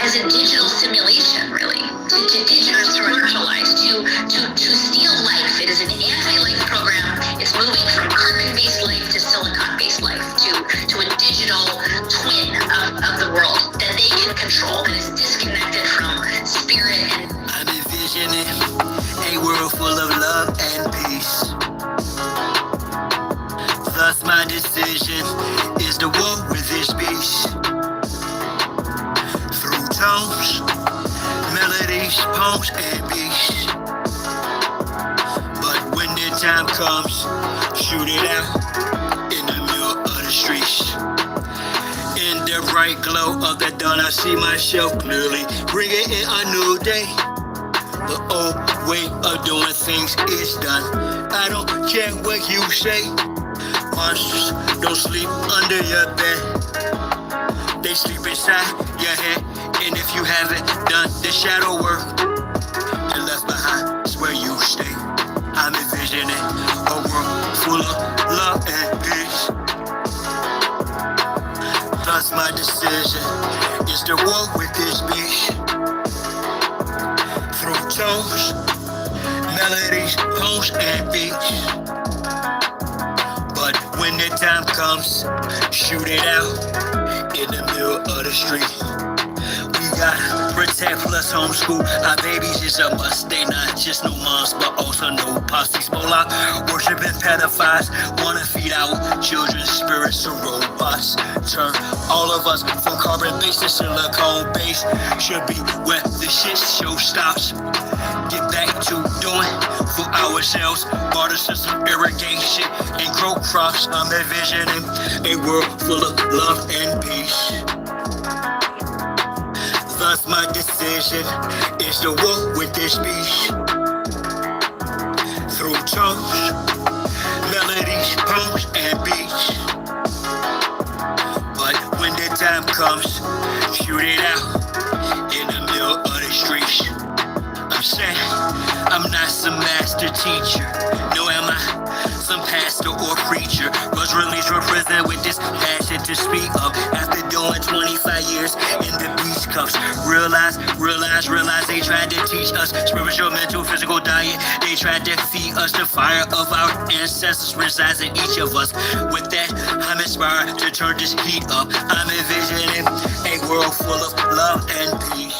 as a digital simulation, really, to digitalize, to steal life. It is an anti-life program. It's moving from carbon-based life to silicon-based life, to a digital twin of the world that they can control, that is disconnected from spirit. And I'm envisioning a world full of love and peace. Thus my decision is to war with this beast. Through tones, melodies, poems, and beats. But when the time comes, shoot it out in the middle of the streets. In the bright glow of the dawn, I see myself clearly, bringing in a new day. The old way of doing things is done. I don't care what you say. Monsters don't sleep under your bed. They sleep inside your head. And if you haven't done the shadow work, you're left behind is where you stay. I'm envisioning a world full of love and peace. Thus my decision is to walk with this beast. Through tones, melodies, poems, and beats. But when the time comes, shoot it out in the middle of the street. We gotta protect plus homeschool. Our babies is a must. They not just no moms, but also no pops. These Mola worshiping pedophiles wanna feed our children's spirits to robots. Turn all of us from carbon-based to silicone-based. Should be where the shit show stops. Get back to doing for ourselves. Water system, irrigation, and grow crops. I'm envisioning a world full of love and peace. Thus my decision is to walk with this beast. Through tones, melodies, poems, and beats. But when the time comes, shoot it out in the middle of the streets. I'm saying I'm not some master teacher. No, am I some pastor or preacher? Was released from prison with this passion to speak of. After doing 25 years in the beach cuffs. Realize they tried to teach us spiritual, mental, physical diet. They tried to feed us the fire of our ancestors resides in each of us. With that, I'm inspired to turn this heat up. I'm envisioning a world full of love and peace.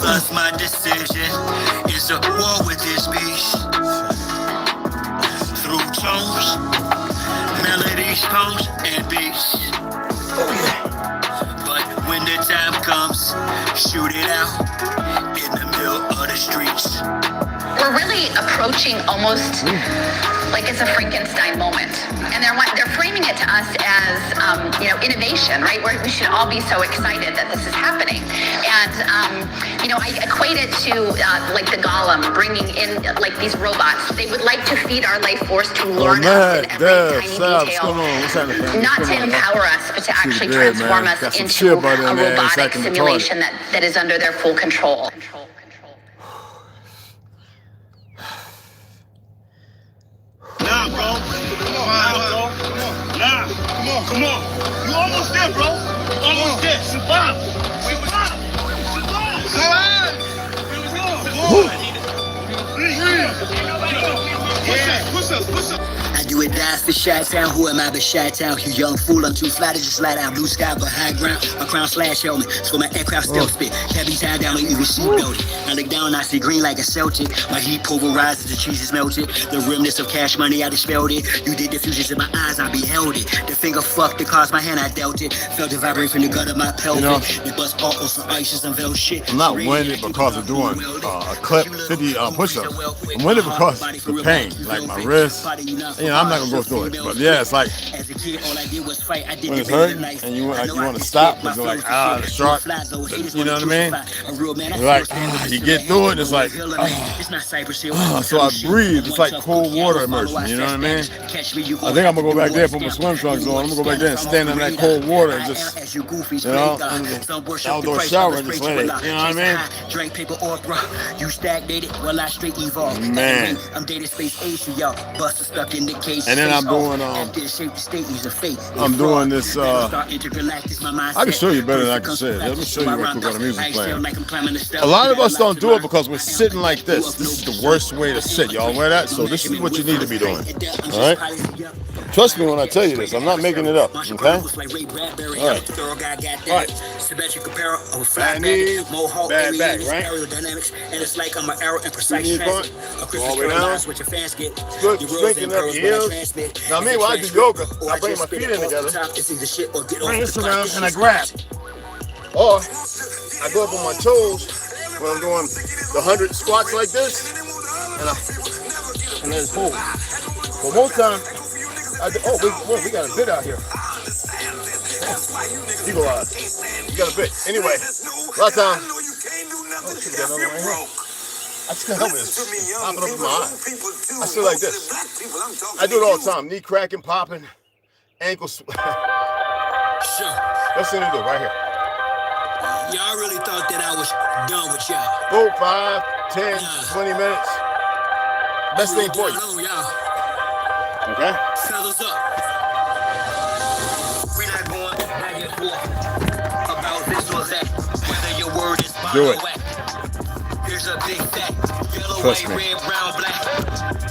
Thus my decision is to war with this beast. Through tones, melodies, poems, and beats. But when the time comes, shoot it out in the middle of the streets. We're really approaching almost like it's a Frankenstein moment. And they're framing it to us as, innovation, right? Where we should all be so excited that this is happening. And, I equate it to like the golem bringing in like these robots. They would like to feed our life force to learn us in every tiny detail. Not to empower us, but to actually transform us into a robotic simulation that is under their full control. Nah, bro. Come on. You almost there, bro. Almost there. Survive. Push up. I do it die for Chi-Town. Who am I but Chi-Town? You young fool, I'm too fly to just slide out. Blue sky but high ground. My crown slash helmet. So my aircraft stealth spit. Can't be tied down or even seatbelted. I look down, I see green like a Celtic. My heat pulverizes, the cheese is melted. The remnants of cash money, I dispelled it. You did the fusions in my eyes, I beheld it. The finger fucked the cards, my hand, I dealt it. Felt it vibrate from the gut of my pelvic. The bust all on some ices and veil shit. I'm not winning because of doing a clip 50 push-ups. I'm winning because of the pain, like my wrist. I'm not gonna go through it, but yeah, it's like when it's hurting and you want to stop, but you're like, the shark, you know what I mean? You're like, you get through it, it's like, so I breathe. It's like cold water immersion, you know what I mean? I think I'm gonna go back there, put my swim trunks on. I'm gonna go back there and stand in that cold water and just, in the outdoor shower and just let it, you know what I mean? Drink paper or bro, you stagnated while I straight evolve. Man. I'm dating space age to y'all. Buster stuck in the cage. And then I'm doing this. I can show you better than I can say it. Let me show you real quick on the music playing. A lot of us don't do it because we're sitting like this. This is the worst way to sit. Y'all aware of that? So this is what you need to be doing. All right? Trust me when I tell you this. I'm not making it up. Okay? All right. All right. Bad knees, bad back, right? Knee part, go all the way down. Good, strengthening up your heels. Now me, when I do yoga, I bring my feet in together, bring this around, and I grab. Or I go up on my toes when I'm doing the 100 squats like this, and then pull. But one time, we got a bit out here. Eagle eyes. You got a bit. Anyway, a lot of times, we got another one right here. I just can't help it. It's popping up in my eye. I feel like this. I do it all the time. Knee cracking, popping, ankles. Let's see what we do right here. Y'all really thought that I was done with y'all. Go 5, 10, 20 minutes. Best thing for you. Okay? Fellas up. We're not going back and forth about this or that. Whether your word is do it. Here's a big fact. Yellow, Trust white, me. red, brown, black.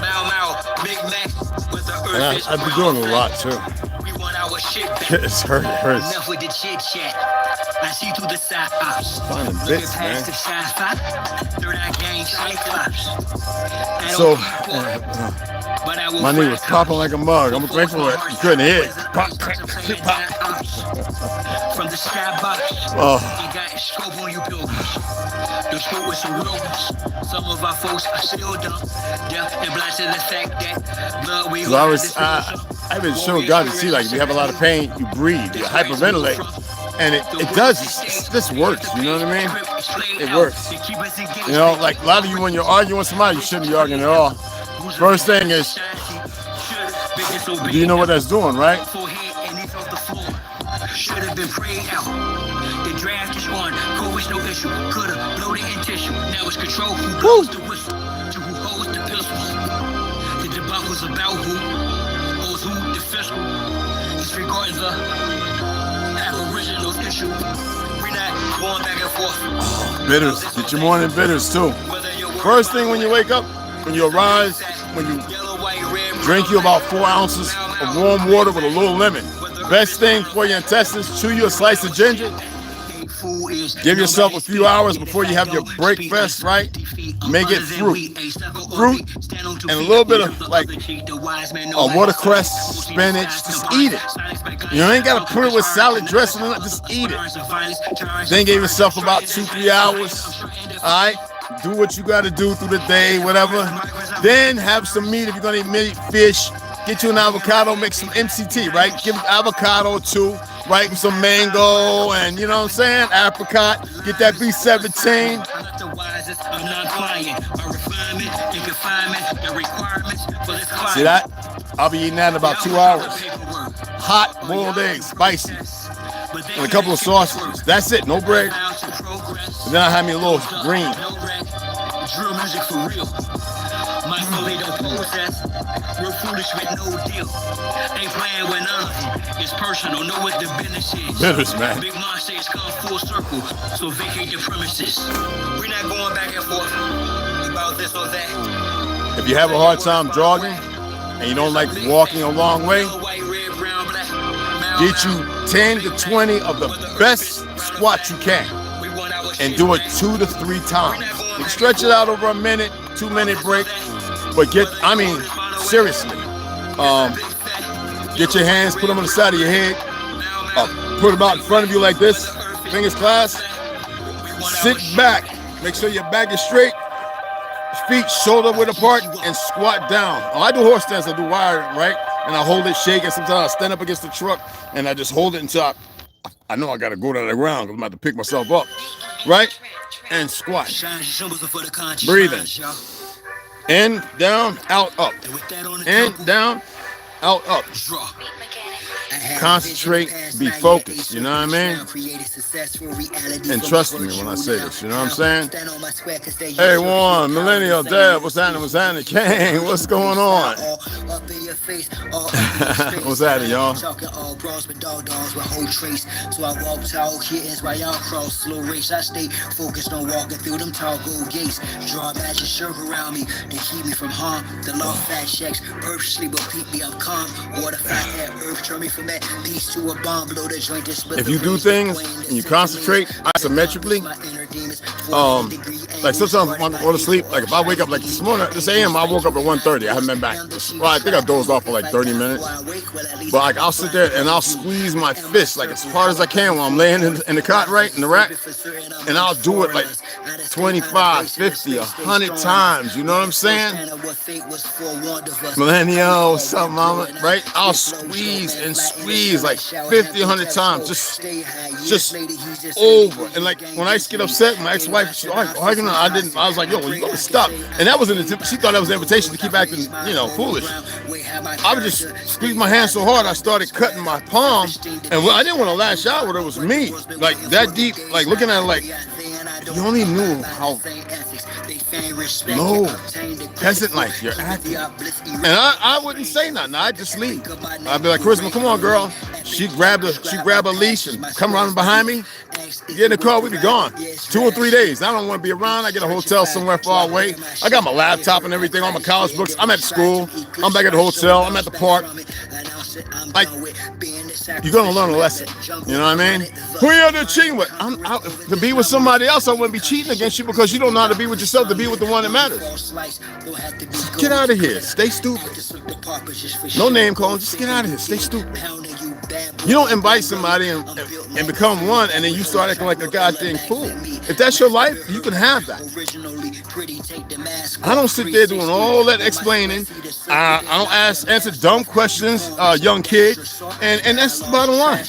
Mau, Big Mac. With the earth I've been doing a lot too. We want our shit back. It's hurt. It hurts. Enough with the chit chat. I see through the side ops. Finding bits, man. So, my knee was popping like a mug. I'm grateful for it. You couldn't hear it. Pop, pop. From the skybox, Oh. you got scope on you pilgrims. The scope with some real ones. Some of our folks are still dumb. Deaf and blind to the fact that blood we I've been showing God to see, like, if you have a lot of pain, you breathe, you hyperventilate. And it does, this works, you know what I mean? It works. You know, like a lot of you, when you're arguing with somebody, you shouldn't be arguing at all. First thing is, do you know what that's doing, right? Should have been prayed out. The draft is on. Coach no issue. Could have blown it in tissue. Now it's control who blows the whistle to who holds the pistol. The debacle's about who owes who the fiscal. Disregarding the aboriginal issue. We're not going back and forth. Bitters. Get your morning bitters too. First thing when you wake up, when you arise, when you drink you about 4 ounces of warm water with a little lemon. Best thing for your intestines, chew you a slice of ginger. Give yourself a few hours before you have your breakfast, right? Make it fruit and a little bit of like watercress, spinach. Just eat it. You ain't gotta put it with salad dressing. Just eat it. Then give yourself about 2-3 hours. All right. Do what you gotta do through the day, whatever. Then have some meat if you're gonna eat meat, fish. Get you an avocado, make some MCT, right? Give avocado too, right? With some mango and, you know what I'm saying? Apricot. Get that B17. See that? I'll be eating that in about 2 hours. Hot boiled eggs, spicy. And a couple of sausages. That's it, no bread. And then I have me a little green. Drill music for real. My family don't process. We're foolish with no deal. Ain't playing with none of them. It's personal. Know what the business is. Bitters, man. Big Mom says come full circle. So vacate the premises. We're not going back and forth about this or that. If you have a hard time jogging and you don't like walking a long way, get you 10 to 20 of the best squats you can and do it 2 to 3 times. You stretch it out over a minute, 2-minute break, but seriously, get your hands, put them on the side of your head, put them out in front of you like this, fingers clasped, sit back, make sure your back is straight, feet shoulder width apart, and squat down. Oh, I do horse stance, I do wire, right? And I hold it, shake it. Sometimes I stand up against the truck and I just hold it until I know I gotta go to the ground because I'm about to pick myself up, right? And squat. Breathing. In, down, out, up. In, down, out, up. concentrate, be focused, you know what I mean? And trust me when I say this, you know what I'm saying? Hey, Warren, Millennial, Dad, what's happening? What's happening? Kane, what's going on? What's happening, y'all? So I walk tall kittens while y'all cross slow race. I stay focused on walking through them tall gold gates. Draw a magic circle around me to keep me from harm. The law fat checks, earth sleep will keep me, I'm calm. Water fat at earth, turn me from that piece to a bomb. Blow the joint to split. If you do things and you concentrate isometrically, like sometimes when I go to sleep, like if I wake up like this morning, this AM, I woke up at 1:30. I haven't been back. Well, I think I dozed off for like 30 minutes. But like I'll sit there and I'll squeeze my fist like as hard as I can while I'm laying in the cot, right, in the rack. And I'll do it like 25, 50, 100 times. You know what I'm saying? Millennial, what's up, mama? Right? I'll squeeze and squeeze like 50, 100 times. Just over. And like when I used to get upset, my ex-wife, she arguing, I was like, yo, well, you gotta stop. And that was an attempt. She thought that was an invitation to keep acting, you know, foolish. I would just squeeze my hand so hard I started cutting my palm, and I didn't want to lash out when it was me, like that deep, like looking at it like you only knew how low peasant like you're acting. And I wouldn't say nothing. I'd just leave. I'd be like, Charisma, come on, girl. She'd grab a leash and come running behind me. Get in the car, we'd be gone. 2 or 3 days. I don't want to be around. I get a hotel somewhere far away. I got my laptop and everything, all my college books. I'm at school. I'm back at the hotel. I'm at the park. Like, you're gonna learn a lesson. You know what I mean? Who are you cheating with? To be with somebody else, I wouldn't be cheating against you because you don't know how to be with yourself, to be with the one that matters. Get out of here. Stay stupid. No name calling. Just get out of here. Stay stupid. You don't invite somebody and become one, and then you start acting like a goddamn fool. If that's your life, you can have that. I don't sit there doing all that explaining. I don't answer dumb questions, young kid, and that's the bottom line.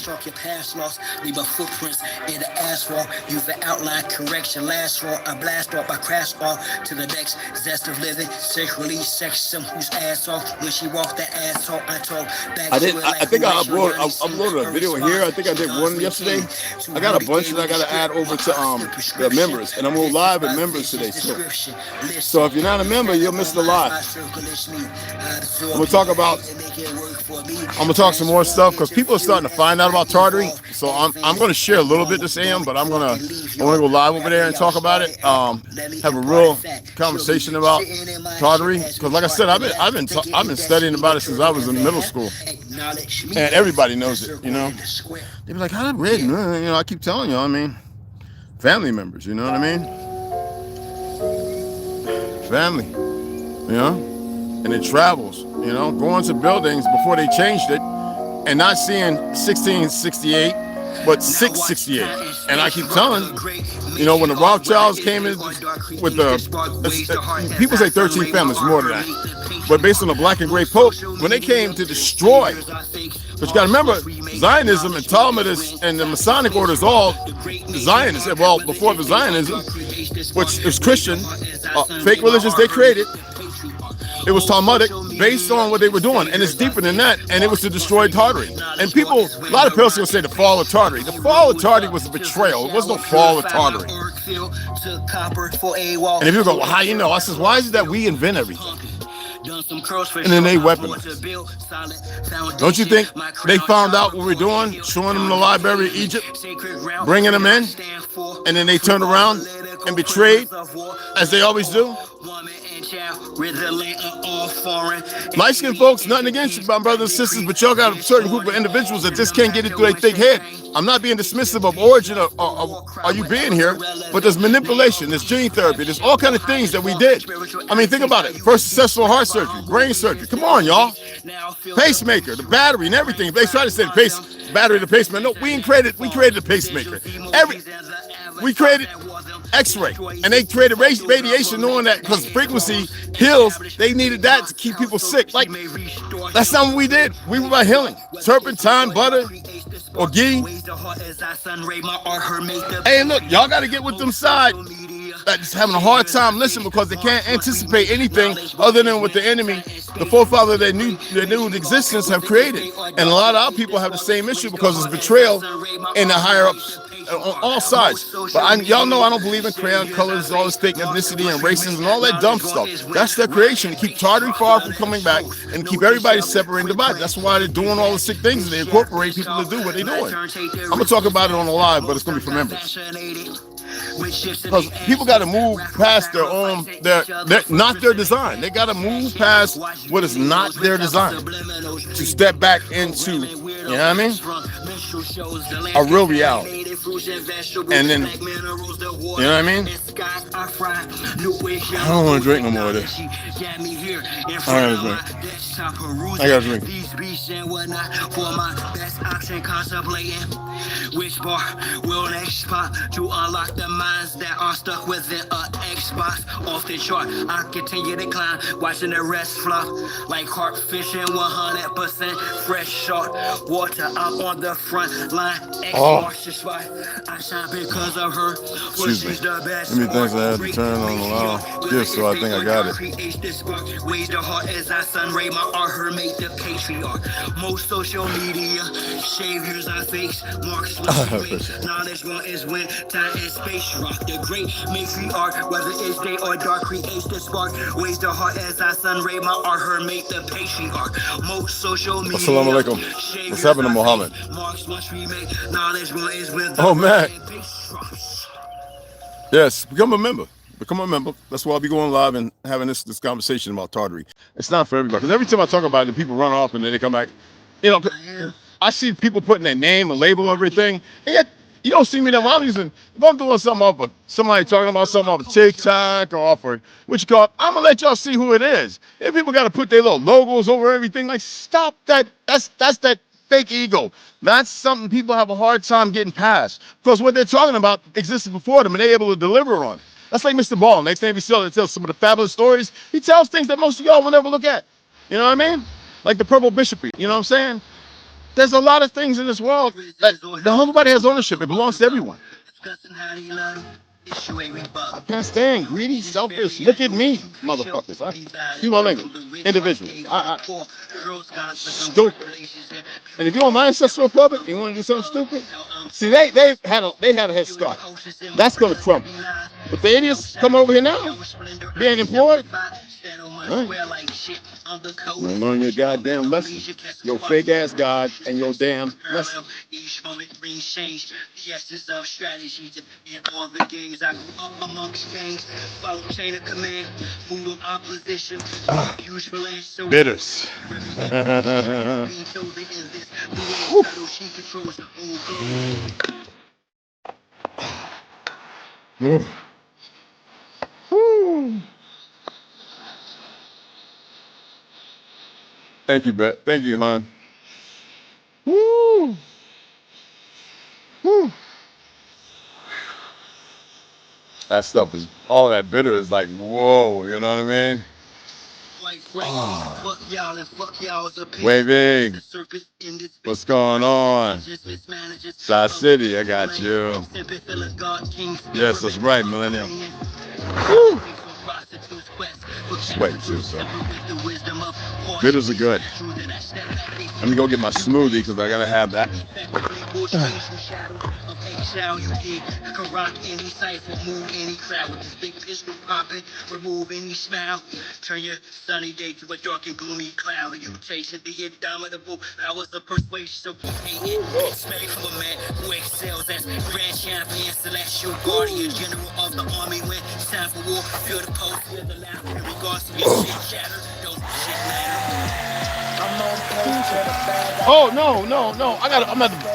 Leave a footprints in the asphalt. Use the outline correction. Last roll, I blast off, I crash off to the next zest of living. Sexually, sex some whose ass off. When she walked that asshole, I talk back. I think I uploaded a video here. I think I did one yesterday. I got a bunch that I got to add over to the members, and I'm going live with members today too. So if you're not a member, you'll miss the live. I'm gonna talk some more stuff because people are starting to find out about tartary. So I'm gonna share a little bit this AM, but I want to go live over there and talk about it. Have a real conversation about tartary because, like I said, I've been studying about it since I was in middle school, and everybody knows it. You know, they be like, "How did Red?" You know, I keep telling you. I mean, family members. You know what I mean? Family. You know, and it travels. You know, going to buildings before they changed it and not seeing 1668, but 668. And I keep telling, you know, when the Rothschilds came in with people say 13 families, more than that. But based on the black and gray Pope, when they came to destroy, but you got to remember, Zionism and Talmudists and the Masonic orders all Zionists. Well, before the Zionism, which is Christian, fake religions they created, it was Talmudic based on what they were doing, and it's deeper than that, and it was to destroy Tartary. And people, a lot of people will say the fall of Tartary. The fall of Tartary was a betrayal. It was no fall of Tartary. And if you go, well, how you know? I says, why is it that we invent everything? And then they weaponize. Don't you think they found out what we're doing, showing them the library of Egypt, bringing them in, and then they turned around and betrayed, as they always do? Light-skinned folks, nothing against you, my brothers and sisters, but y'all got a certain group of individuals that just can't get it through their thick head. I'm not being dismissive of origin of are you being here, but there's manipulation, there's gene therapy, there's all kind of things that we did. I mean, think about it. First successful heart surgery, brain surgery. Come on, y'all. Pacemaker, the battery and everything. They try to say the battery, the pacemaker. No, we created the pacemaker. We created X-ray, and they created radiation, knowing that because frequency heals, they needed that to keep people sick. Like, that's not what we did. We were about healing. Turpentine, butter, or ghee. Hey, look, y'all got to get with them side that's having a hard time listening because they can't anticipate anything other than what the enemy the forefather that knew existence have created. And a lot of our people have the same issue because it's betrayal in the higher ups on all sides. But y'all know I don't believe in crayon colors, all this fake ethnicity and racism and all that dumb stuff. That's their creation to keep Tartary far from coming back and keep everybody separate and divided. That's why they're doing all the sick things and they incorporate people to do what they're doing. I'm gonna talk about it on the live, but it's gonna be for members. Because people got to move past their own, not their design. They got to move past what is not their design to step back into, you know what I mean, a real reality. And then, you know what I mean? I don't want to drink no more of this. I gotta drink. I gotta drink. Which bar will next spot to unlock the minds that are stuck within a Xbox off the chart? I continue to climb, watching the rest flop like carp fishing, 100% fresh shark water. I'm on the front line. X marks the spot. I shine because of her. Excuse me. Let me think I had to turn on the loud. Yes, so I think I got it. Ways the heart as I sunray my art, her made the patriarch. Most social media saviors I face. Marks knowledge one is when time and space rock. The great matriarch, whether it's day or dark, creates the spark. Ways the heart as I sunray my art, her made the patriarch. Most social media. Assalamu alaikum. What's happening, Muhammad? Oh man. Yes, become a member. Become a member. That's why I'll be going live and having this conversation about Tartary. It's not for everybody. Because every time I talk about it, people run off and then they come back. You know, I see people putting their name and label everything. And yet, you don't see me that I'm using. If I'm doing something off of somebody talking about something off of TikTok or off of what you call it, I'm gonna let y'all see who it is. If people gotta put their little logos over everything, like stop that. That's that fake ego. That's something people have a hard time getting past. Because what they're talking about existed before them and they're able to deliver on. That's like Mr. Ball. Next time he tells some of the fabulous stories, he tells things that most of y'all will never look at. You know what I mean? Like the purple bishopry. You know what I'm saying? There's a lot of things in this world that nobody has ownership. It belongs to everyone. I can't stand greedy, selfish. Look at me, motherfuckers. You know what I mean? Individuals. Stupid. And if you're on my ancestral public, you want to do something stupid? See, they had a head start. That's gonna crumble. But the idiots come over here now, being employed. Right. Learn your goddamn lesson. Your fake ass God and your damn lesson. Each moment brings change. The essence of strategy in all the games I grew up amongst gangs. Follow chain of command. Move of opposition. Bitters. Thank you, Brett. Thank you, hon. Woo. Woo. That stuff is, all that bitter is like, whoa, you know what I mean? Oh. Waving. What's going on? South City, I got you. Yes, that's right, Millennium. Woo. Sweat too, so. Bitters are good. Let me go get my smoothie because I gotta have that. Turn your sunny day to a dark and gloomy cloud. You chasing the indomitable powers of persuasion. Expect from a man who excels as grand champion, celestial guardian, general of the army. When it's time for war, feel the pulse, feel the laugh. In regards to your shit chatter, don't shit matter. Oh no!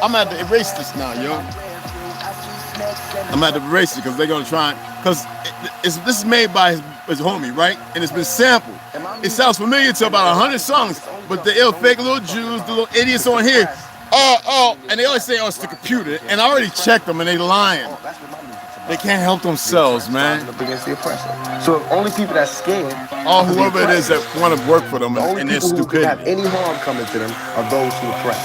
I'm at to erase this now, yo. I'm at to erase it because they're gonna try, because this is made by his homie, right? And it's been sampled. It sounds familiar to about 100 songs, but the ill fake little Jews, the little idiots on here, and they always say, oh, it's the computer. And I already checked them, and they lying. They can't help themselves, man. Against the oppressor. So only people that's scared, or whoever it is that want to work for them, and their stupidity. Have any harm coming to them are those who oppress.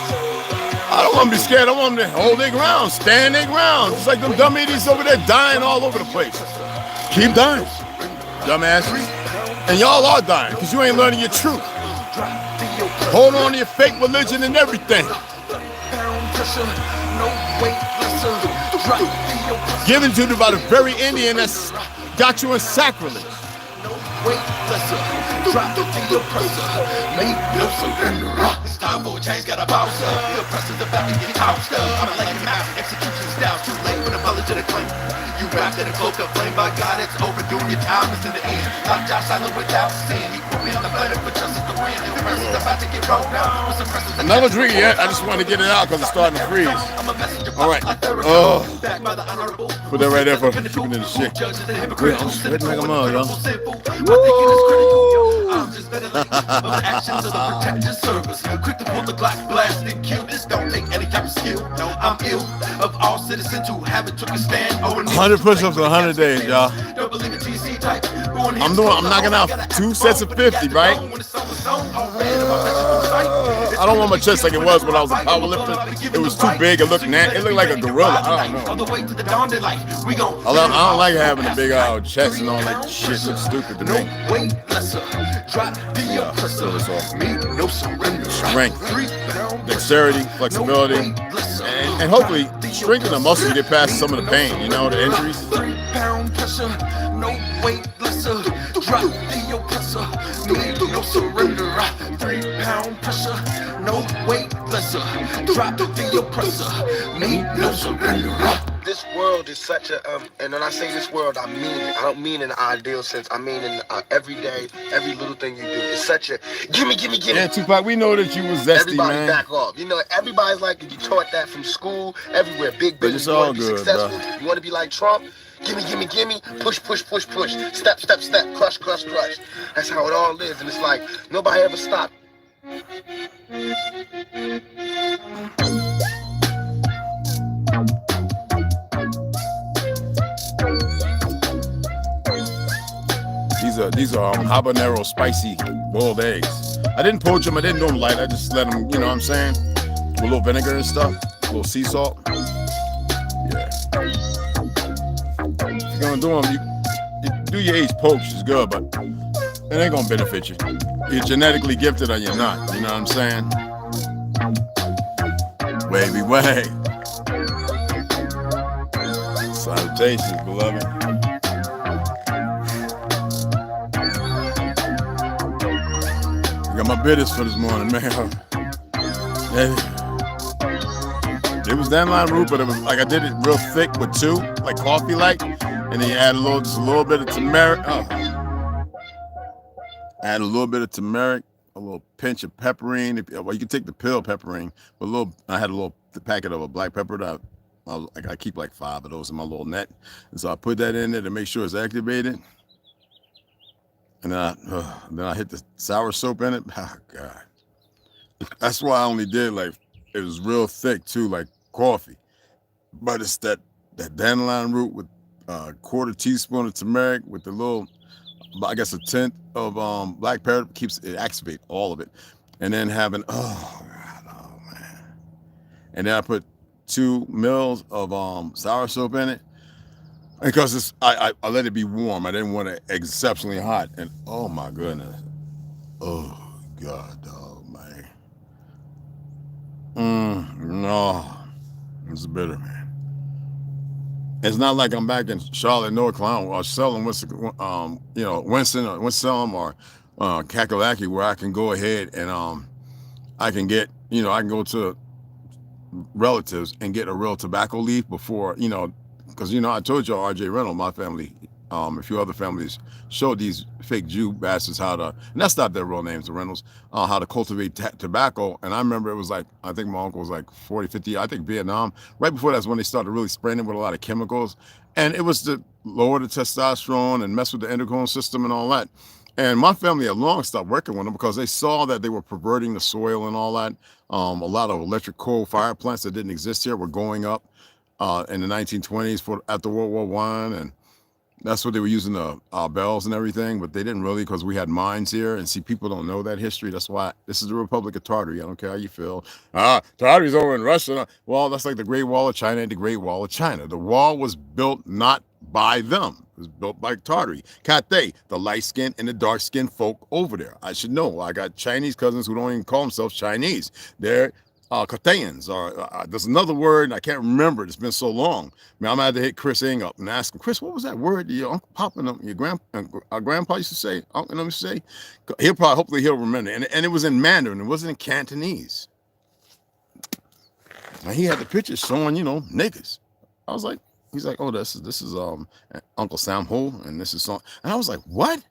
I don't want to be scared. I want them to hold their ground, stand their ground. Just like them dumb idiots over there dying all over the place. Keep dying, dumbasses. And y'all are dying because you ain't learning your truth. Hold on to your fake religion and everything. Given to you by the very Indian that's got you in sacrilege. Drop the oppressor, make no surrender. It's time for a change, got a bounce up. The oppressor's about to get tossed up. I'm like an out, execution style, too late for the knowledge of the claim. You wrapped in a cloak of flame by God, it's overdoing your time, it's in the end. Like Josh, silent without sin. He put me on the planet for justice to win. The oppressor's about to get rolled down. Another drink yet, I just want to get it out because it's starting to freeze. All right. Oh. Put that right there for keeping it in the shit. I'm sweating like a mug, y'all. I'm just better than the actions of the protective service. Quick to pull the Glock, blast and kill. This don't take any type of skill. No, I'm ill of all citizens who haven't took a stand. 100 push-ups in 100 days, y'all. I'm knocking out 2 sets of 50, right? I don't want my chest like it was when I was a powerlifter. It was too big. It looked like a gorilla. I don't know. I don't like having a big old chest and all that shit. It looks stupid to me. Strength, dexterity, flexibility, and hopefully strengthen the muscles to get past some of the pain, you know, the injuries. 3-pound pressure, no weight lesser. Drop the oppressor, no surrender. 3-pound pressure, no weight lesser. Drop the oppressor, no surrender. This world is such a, and when I say this world, I mean it. I don't mean in the ideal sense. I mean in every day, every little thing you do. It's such a, gimme. Yeah, Tupac, we know that you was zesty, everybody man. Back off. You know, everybody's like, you taught that from school, everywhere. Big But business, it's you all want to be good, successful. bro. You want to be like Trump? Gimme. Push. Step. Crush. That's how it all is. And it's like, nobody ever stopped. These are habanero spicy boiled eggs. I didn't poach them. I didn't do them light. I just let them, you know what I'm saying? With a little vinegar and stuff. A little sea salt. Yeah. If you're going to do them, you do your aged poach is good, but it ain't going to benefit you. You're genetically gifted or you're not. You know what I'm saying? Wavy way. Salutations, beloved. I got my bitters for this morning, man. It was dandelion root, but it was like I did it real thick with 2, like coffee like, and then you add just a little bit of turmeric. Add a little bit of turmeric, a little pinch of pepperine. Well, you can take the pill pepperine, but I had a little packet of a black pepper that I keep like 5 of those in my little net, and so I put that in there to make sure it's activated. And then I hit the sour soap in it. Oh, God. That's why I only did, like, it was real thick, too, like coffee. But it's that dandelion root with a 1/4 teaspoon of turmeric with the little, I guess, 1/10 of black pepper. It activates all of it. And then having, oh, man. And then I put 2 mils of sour soap in it. Because I let it be warm. I didn't want it exceptionally hot. And oh my goodness. Oh God, oh man. No. It's bitter, man. It's not like I'm back in Charlotte, North Carolina, or selling Winston or Kakalaki, where I can go ahead and I can get, I can go to relatives and get a real tobacco leaf before, because, I told y'all R.J. Reynolds, my family, a few other families showed these fake Jew bastards how to, and that's not their real names, the Reynolds, how to cultivate tobacco. And I remember it was like, I think my uncle was like 40, 50, I think Vietnam. Right before that's when they started really spraying it with a lot of chemicals. And it was to lower the testosterone and mess with the endocrine system and all that. And my family had long stopped working with them because they saw that they were perverting the soil and all that. A lot of electric coal fire plants that didn't exist here were going up in the 1920s after World War I, and that's what they were using the bells and everything, but they didn't really, because we had mines here. And see, people don't know that history. That's why this is the Republic of Tartary. I don't care how you feel. Tartary's over in Russia. Well, that's like the Great Wall of China and the Great Wall of China. The wall was built not by them. It was built by Tartary. Cathay, the light-skinned and the dark-skinned folk over there. I should know. I got Chinese cousins who don't even call themselves Chinese. They're Cathayans, or there's another word, and I can't remember it. It's been so long. Man, I'm going to have to hit Chris Ing up and ask him, Chris, what was that word your Uncle Papa and your grandpa used to say? Uncle used to say? Hopefully he'll remember. And it was in Mandarin. It wasn't in Cantonese. And he had the pictures showing, niggas. I was like, he's like, oh, this is Uncle Sam Ho, and this is song. And I was like, what?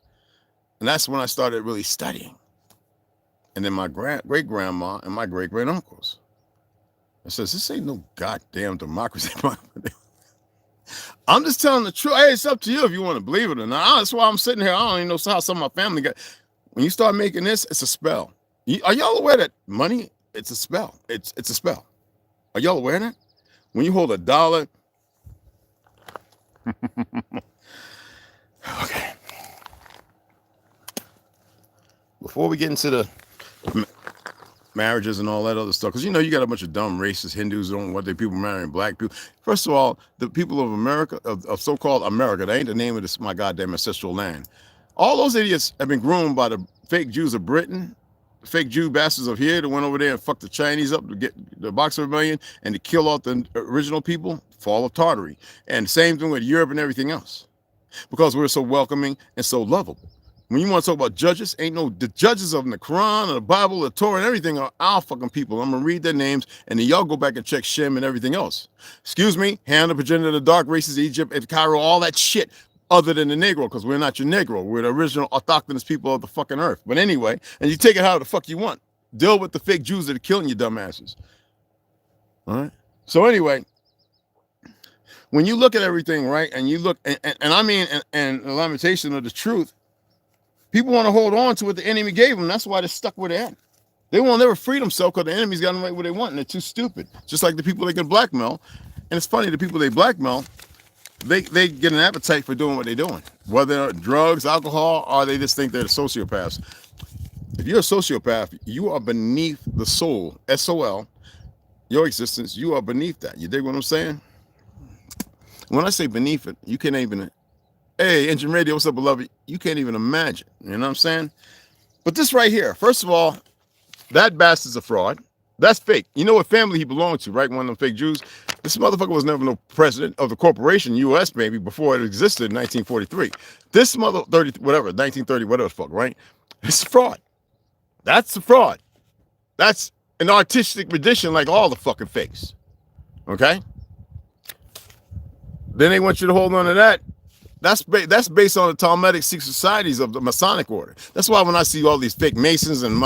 And that's when I started really studying. And then my great grandma and my great uncles. I says, this ain't no goddamn democracy. I'm just telling the truth. Hey, it's up to you if you want to believe it or not. That's why I'm sitting here. I don't even know how some of my family got. When you start making this, it's a spell. Are y'all aware that money? It's a spell. It's a spell. Are y'all aware of that? When you hold $1. Okay. Before we get into the marriages and all that other stuff, because you got a bunch of dumb racist Hindus who don't want their people marrying black people. First of all, the people of America, of so-called America, that ain't the name of this my goddamn ancestral land. All those idiots have been groomed by the fake Jews of Britain, the fake Jew bastards of here that went over there and fucked the Chinese up to get the Boxer Rebellion and to kill off the original people, fall of Tartary. And same thing with Europe and everything else, because we're so welcoming and so lovable. When you want to talk about judges, the judges of the Quran or the Bible, the Torah, and everything are our fucking people. I'm gonna read their names, and then y'all go back and check Shem and everything else. Excuse me, Ham, the progenitor of the dark races, Egypt, and Cairo, all that shit, other than the Negro, because we're not your Negro. We're the original autochthonous people of the fucking earth. But anyway, and you take it how the fuck you want. Deal with the fake Jews that are killing you, dumbasses. All right. So anyway, when you look at everything, right, and you look, and I mean, and the lamentation of the truth. People want to hold on to what the enemy gave them. That's why they're stuck where they're at. They won't never free themselves because the enemy's got them right where they want, and they're too stupid. Just like the people they can blackmail. And it's funny, the people they blackmail, they get an appetite for doing what they're doing. Whether drugs, alcohol, or they just think they're sociopaths. If you're a sociopath, you are beneath the soul, S-O-L, your existence. You are beneath that. You dig what I'm saying? When I say beneath it, you can't even... Hey, Engine Radio, what's up, beloved? You can't even imagine. You know what I'm saying? But this right here, first of all, that bastard's a fraud. That's fake. You know what family he belonged to, right? One of them fake Jews. This motherfucker was never no president of the corporation, U.S. maybe, before it existed in 1943. This 1930, whatever the fuck, right? It's a fraud. That's a fraud. That's an artistic rendition like all the fucking fakes. Okay? Then they want you to hold on to that. That's based on the Talmudic secret societies of the Masonic order. That's why when I see all these fake Masons and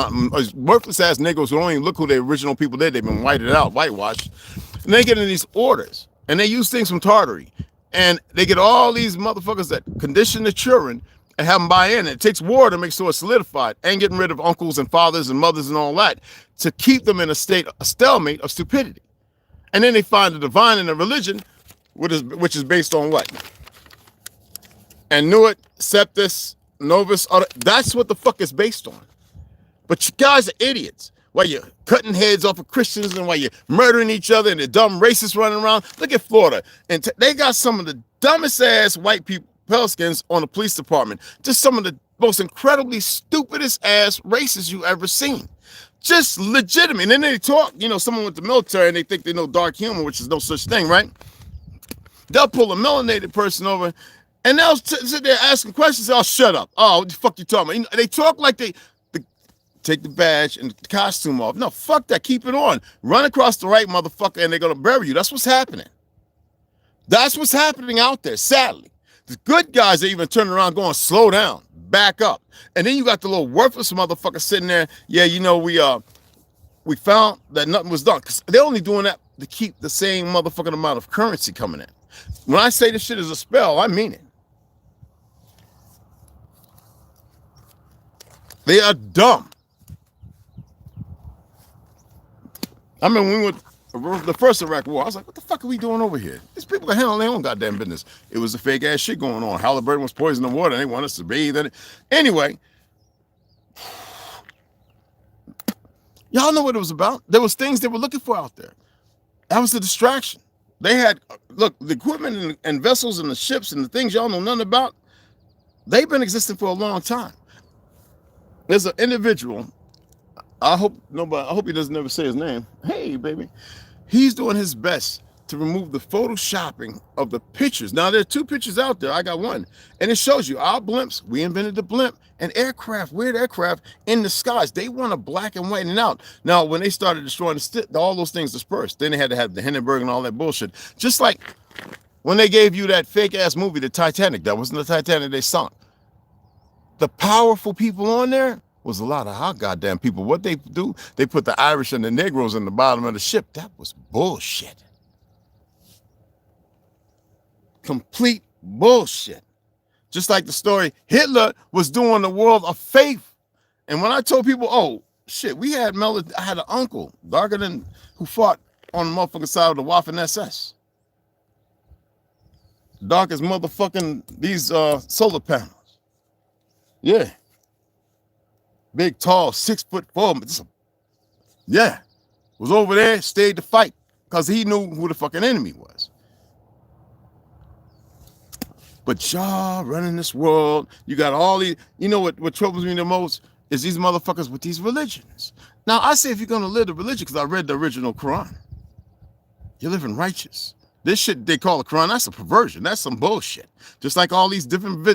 worthless ass niggas who don't even look who the original people did, they've been whitewashed, and they get in these orders and they use things from Tartary, and they get all these motherfuckers that condition the children and have them buy in. It takes war to make sure it's solidified, and getting rid of uncles and fathers and mothers and all that to keep them in a stalemate of stupidity. And then they find the divine in a religion, which is based on what? And Nuit, Septus, Novus, that's what the fuck it's based on. But you guys are idiots. While you're cutting heads off of Christians and while you're murdering each other and the dumb racists running around. Look at Florida. And they got some of the dumbest ass white people, Peliskins, on the police department. Just some of the most incredibly stupidest ass racists you ever seen. Just legitimate. And then they talk, someone with the military and they think they know dark humor, which is no such thing, right? They'll pull a melanated person over and they'll sit there asking questions. Oh, shut up. Oh, what the fuck you talking about? They talk like they take the badge and the costume off. No, fuck that. Keep it on. Run across the right, motherfucker, and they're going to bury you. That's what's happening. That's what's happening out there, sadly. The good guys are even turning around going, slow down, back up. And then you got the little worthless motherfucker sitting there. Yeah, we found that nothing was done. Because they're only doing that to keep the same motherfucking amount of currency coming in. When I say this shit is a spell, I mean it. They are dumb. I mean, when we went the first Iraq war, I was like, what the fuck are we doing over here? These people can handle their own goddamn business. It was a fake ass shit going on. Halliburton was poisoning the water and they want us to bathe in it. Anyway, y'all know what it was about. There was things they were looking for out there. That was the distraction. They had, look, the equipment and vessels and the ships and the things y'all know nothing about, they've been existing for a long time. There's an individual, I hope he doesn't ever say his name. Hey, baby. He's doing his best to remove the photoshopping of the pictures. Now, there are 2 pictures out there. I got one. And it shows you our blimps. We invented the blimp and aircraft, weird aircraft in the skies. They want to black and whiten out. Now, when they started destroying all those things dispersed, then they had to have the Hindenburg and all that bullshit. Just like when they gave you that fake-ass movie, the Titanic. That wasn't the Titanic they sunk. The powerful people on there was a lot of our goddamn people. What they do, they put the Irish and the Negroes in the bottom of the ship. That was bullshit. Complete bullshit. Just like the story, Hitler was doing the world a favor. And when I told people, oh, shit, I had an uncle, darker than, who fought on the motherfucking side of the Waffen SS. Dark as motherfucking these solar panels. Yeah. Big, tall, 6'4". Yeah. Was over there, stayed to fight, because he knew who the fucking enemy was. But Jah running this world, you got all these, you know what troubles me the most is these motherfuckers with these religions. Now, I say if you're going to live the religion, because I read the original Quran, you're living righteous. This shit they call the Quran, that's a perversion. That's some bullshit. Just like all these different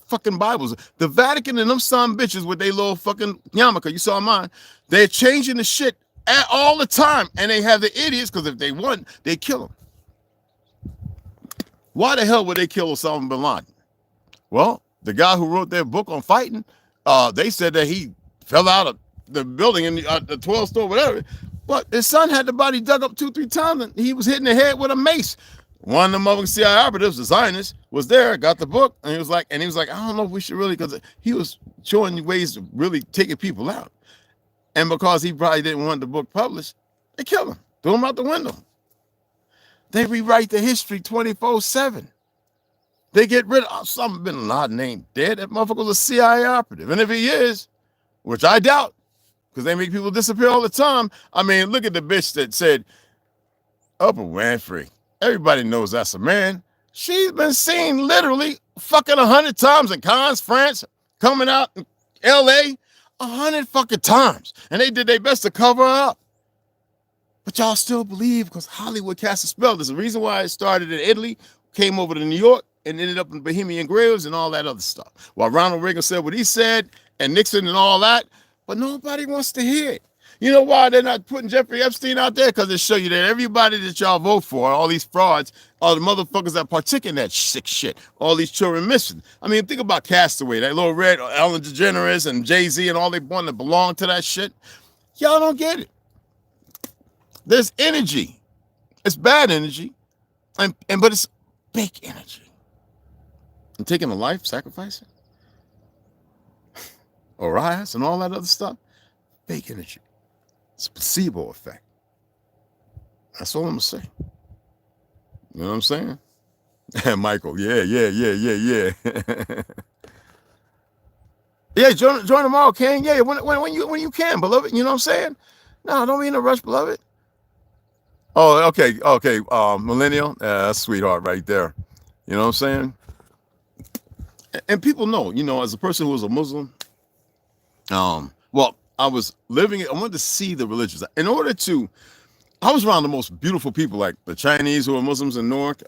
fucking Bibles. The Vatican and them son bitches with their little fucking yarmulke, you saw mine, they're changing the shit all the time. And they have the idiots, because if they want, they kill them. Why the hell would they kill Osama bin Laden? Well, the guy who wrote their book on fighting, they said that he fell out of the building in the 12th store, whatever. But his son had the body dug up 2-3 times, and he was hitting the head with a mace. One of the mother CIA operatives, the Zionist, was there, got the book, and he was like, I don't know if we should really, because he was showing ways of really taking people out. And because he probably didn't want the book published, they killed him, threw him out the window. They rewrite the history 24/7. They get rid of Osama bin Laden ain't dead. That motherfucker's a CIA operative. And if he is, which I doubt, because they make people disappear all the time. I mean, look at the bitch that said, Oprah Winfrey. Everybody knows that's a man. She's been seen literally fucking 100 times in Cannes, France, coming out in LA 100 fucking times. And they did their best to cover her up. But y'all still believe, because Hollywood cast a spell. There's a reason why it started in Italy, came over to New York, and ended up in Bohemian Graves and all that other stuff. While Ronald Reagan said what he said, and Nixon and all that, but nobody wants to hear it. You know why they're not putting Jeffrey Epstein out there? Because they show you that everybody that y'all vote for, all these frauds, are the motherfuckers that partake in that sick shit. All these children missing. I mean, think about Castaway, that little red Ellen DeGeneres and Jay-Z and all they want to belong to that shit. Y'all don't get it. There's energy. It's bad energy, but it's fake energy. And taking a life, sacrificing, or riots and all that other stuff, fake energy. It's a placebo effect. That's all I'm gonna say. You know what I'm saying? Michael, yeah. Yeah, join tomorrow, King. Yeah, when you can, beloved. You know what I'm saying? No, don't be in a rush, beloved. Oh, okay, millennial, sweetheart right there. You know what I'm saying? And people know, as a person who was a Muslim, well, I was living, I wanted to see the religions. I was around the most beautiful people, like the Chinese who are Muslims in Newark.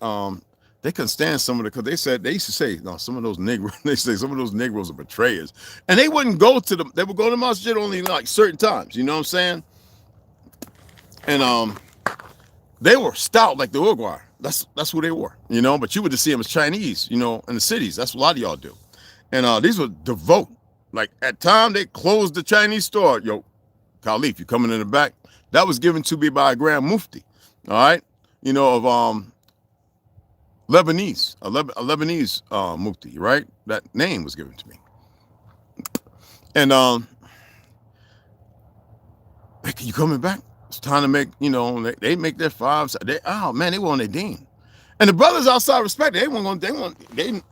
They couldn't stand some of it, because they used to say, no, some of those Negroes, some of those Negroes are betrayers. And they wouldn't go to they would go to masjid only like certain times, you know what I'm saying? And they were stout like the Uruguay. That's who they were, but you would just see them as Chinese, in the cities. That's what a lot of y'all do. And these were devout. Like at time they closed the Chinese store. Yo, Khalif, you coming in the back? That was given to me by a Grand Mufti, all right? Of Lebanese, a Lebanese Mufti, right? That name was given to me. And you coming back? It's time to make, they make their fives. They were on their deen. And the brothers outside respected.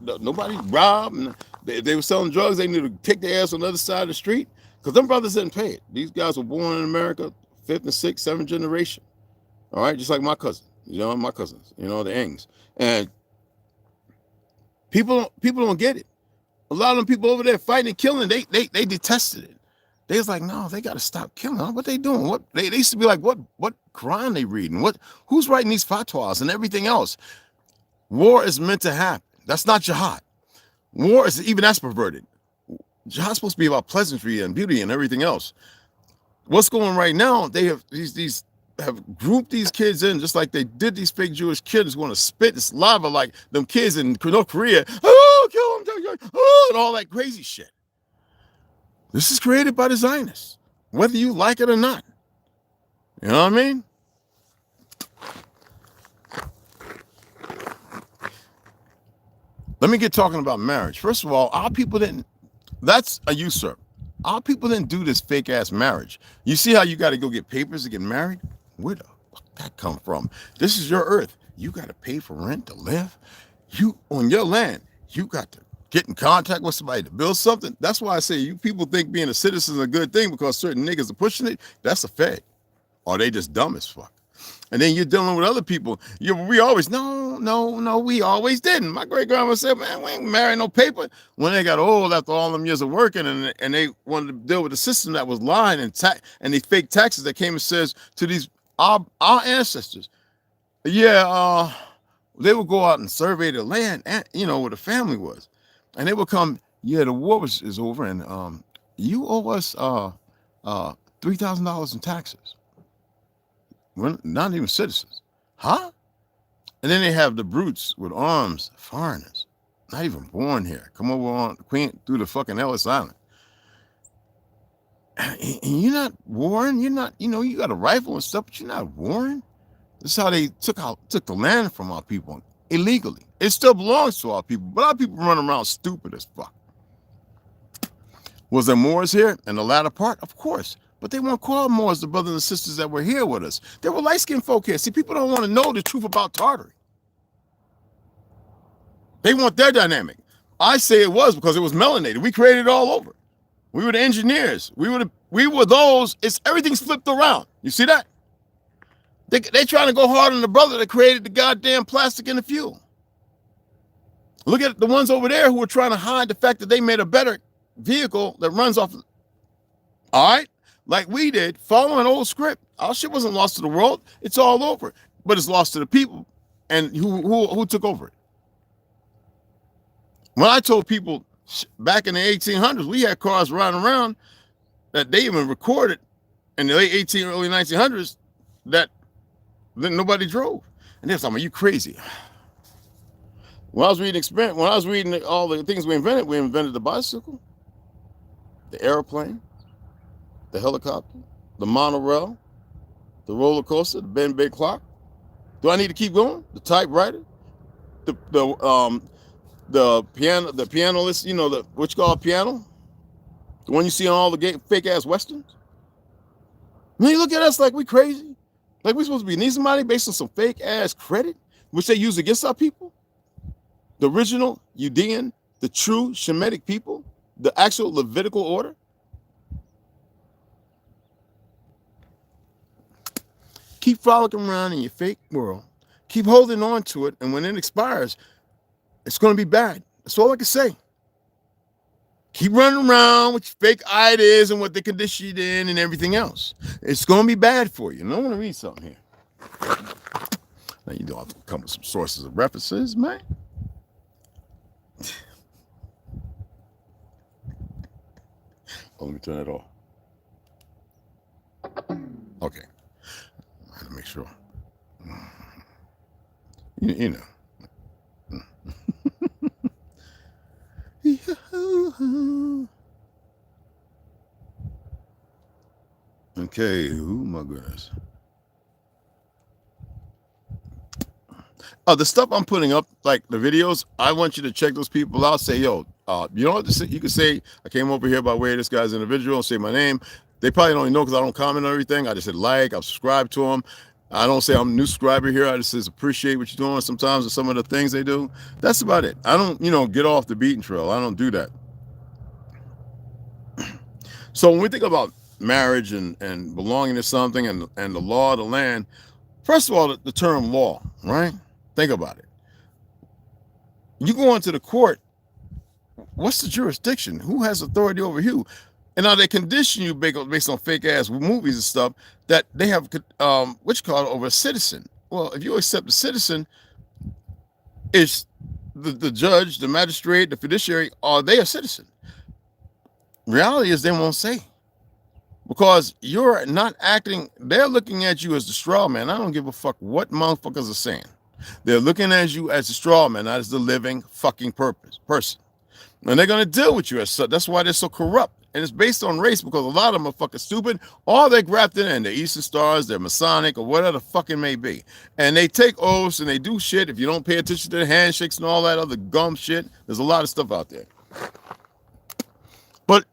Nobody robbed. And they were selling drugs. They knew to take their ass on the other side of the street, because them brothers didn't pay it. These guys were born in America, 5th and 6th, 7th generation. All right, just like my cousin. You know, my cousins, you know, the Ings. And people don't get it. A lot of them people over there fighting and killing, they detested it. They was like, no, they got to stop killing. Huh? What they doing? What they used to be like, what Quran they reading? Who's writing these fatwas and everything else? War is meant to happen. That's not jihad. War is, even that's perverted. Jihad's supposed to be about pleasantry and beauty and everything else. What's going on right now? They have these have grouped these kids in just like they did these fake Jewish kids going to spit this lava like them kids in North Korea. Oh, kill them, oh, and all that crazy shit. This is created by the Zionists, whether you like it or not. You know what I mean? Let me get talking about marriage. First of all, our people didn't, that's a usurp. Our people didn't do this fake ass marriage. You see how you got to go get papers to get married? Where the fuck that come from? This is your earth. You got to pay for rent to live. You on your land, you got to get in contact with somebody to build something. That's why I say you people think being a citizen is a good thing because certain niggas are pushing it. That's a fed. Or they just dumb as fuck. And then you're dealing with other people. We always, no, we always didn't. My great grandma said, man, we ain't marrying no paper. When they got old after all them years of working and they wanted to deal with a system that was lying and these fake taxes that came and says to these our ancestors, yeah, they would go out and survey the land, and you know where the family was, and they would come. Yeah, the war is over, and you owe us $3,000 in taxes. We're not even citizens, huh? And then they have the brutes with arms, foreigners, not even born here, come over on Queen through the fucking Ellis Island. And you're not warring. You're not, you know, you got a rifle and stuff, but you're not warring. This is how they took the land from our people illegally. It still belongs to our people, but our people run around stupid as fuck. Was there Moors here in the latter part? Of course. But they weren't called Moors, the brothers and sisters that were here with us. There were light-skinned folk here. See, people don't want to know the truth about Tartary. They want their dynamic. I say it was because it was melanated. We created it all over. We were the engineers. We were those. Everything's flipped around. You see that? They trying to go hard on the brother that created the goddamn plastic and the fuel. Look at the ones over there who were trying to hide the fact that they made a better vehicle that runs off. All right? Like we did, following old script. Our shit wasn't lost to the world. It's all over. But it's lost to the people and who took over it. When I told people back in the 1800s, we had cars riding around that they even recorded in the late 1800s, early 1900s that nobody drove. And they're talking, are you crazy? When I was reading all the things we invented the bicycle, the airplane, the helicopter, the monorail, the roller coaster, the Ben Bay clock. Do I need to keep going? The typewriter, the piano list, you know, what you call a piano? The one you see on all the fake ass westerns? When you look at us like we crazy, like we're supposed to be needing somebody based on some fake ass credit, which they use against our people. The original Judean, the true Shemitic people, the actual Levitical order. Keep frolicking around in your fake world. Keep holding on to it, and when it expires, it's going to be bad. That's all I can say. Keep running around with your fake ideas and what they conditioned in and everything else. It's going to be bad for you. And I want to read something here. Now, you don't have to come with some sources of references, man. Oh, let me turn that off. Okay. I had to make sure. You know. Okay, oh my goodness. The stuff I'm putting up, like the videos, I want you to check those people out. Say, yo, you know what? You can say, I came over here by way of this guy's individual, say my name. They probably don't even know because I don't comment on everything. I just said like, I've subscribed to them. I don't say I'm a new subscriber here. I just says appreciate what you're doing sometimes with some of the things they do. That's about it. I don't, get off the beaten trail. I don't do that. So when we think about marriage and belonging to something and the law of the land, First of all, the term law, right? Think about it. You go into the court, what's the jurisdiction? Who has authority over you? And now they condition you based on fake ass movies and stuff that they have what you call it over a citizen. Well, if you accept the citizen, is the judge, the magistrate, the fiduciary, are they a citizen? Reality is they won't say, because you're not acting. They're looking at you as the straw man. I don't give a fuck what motherfuckers are saying. They're looking at you as the straw man, not as the living fucking person. And they're gonna deal with you as such. That's why they're so corrupt. And it's based on race, because a lot of them are fucking stupid, or they're grafted in. They're Eastern Stars, they're Masonic, or whatever the fuck it may be. And they take oaths and they do shit. If you don't pay attention to the handshakes and all that other gum shit, there's a lot of stuff out there. But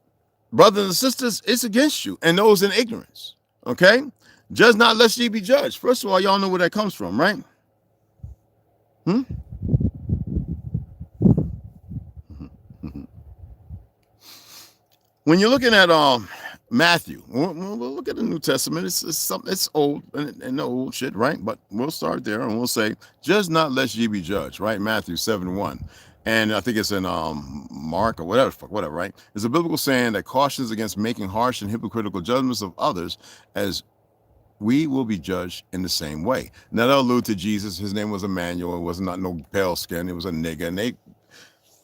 brothers and sisters, it's against you and those in ignorance. Okay? Judge not lest ye be judged. First of all, y'all know where that comes from, right? When you're looking at Matthew, we'll look at the New Testament. It's old and the old shit, right? But we'll start there and we'll say, "Judge not lest ye be judged," right? Matthew 7:1, and I think it's in Mark or whatever, right? It's a biblical saying that cautions against making harsh and hypocritical judgments of others, as we will be judged in the same way. Now that'll allude to Jesus. His name was Emmanuel. It was not no pale skin. It was a nigga, and they.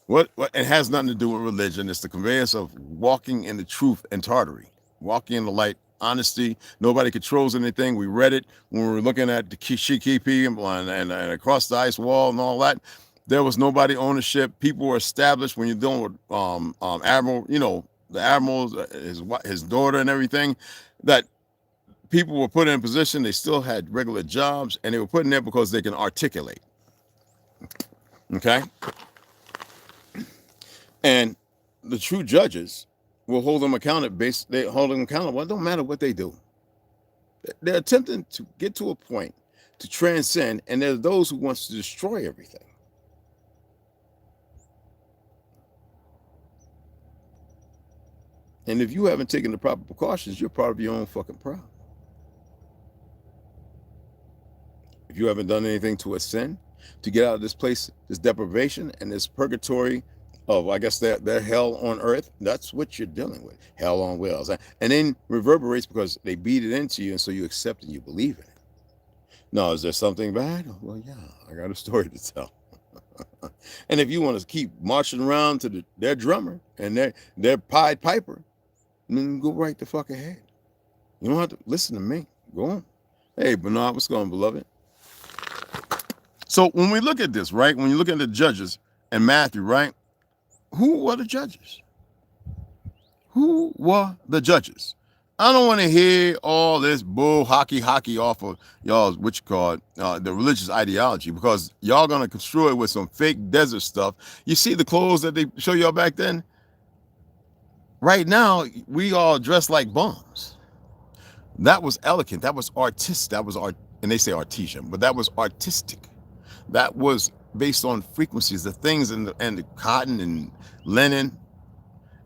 What it has nothing to do with religion. It's the conveyance of walking in the truth and tartary, walking in the light, honesty. Nobody controls anything. We read it when we were looking at the Kishikipi and across the ice wall and all that. There was nobody ownership. People were established. When you're dealing with Admiral, the Admiral, his daughter and everything, that people were put in a position. They still had regular jobs, and they were put in there because they can articulate. Okay. And the true judges will hold them accountable. They hold them accountable. It don't matter what they do. They're attempting to get to a point to transcend, and there's those who wants to destroy everything. And if you haven't taken the proper precautions, you're part of your own fucking problem. If you haven't done anything to ascend, to get out of this place, this deprivation and this purgatory of, I guess, their hell on earth, that's what you're dealing with. Hell on wheels. And then reverberates because they beat it into you, and so you accept and you believe in it. Now, is there something bad? Well, yeah, I got a story to tell. And if you want to keep marching around to their drummer and their Pied Piper, then go right the fuck ahead. You don't have to listen to me. Go on. Hey, Bernard, what's going on, beloved? So when we look at this, right, when you look at the judges and Matthew, right, who were the judges? Who were the judges? I don't want to hear all this bull hockey off of y'all's, what you call it, the religious ideology, because y'all going to construe it with some fake desert stuff. You see the clothes that they show y'all back then? Right now, we all dress like bums. That was elegant. That was artistic. That was art, and they say artesian, but that was artistic. That was based on frequencies, the things and the cotton and linen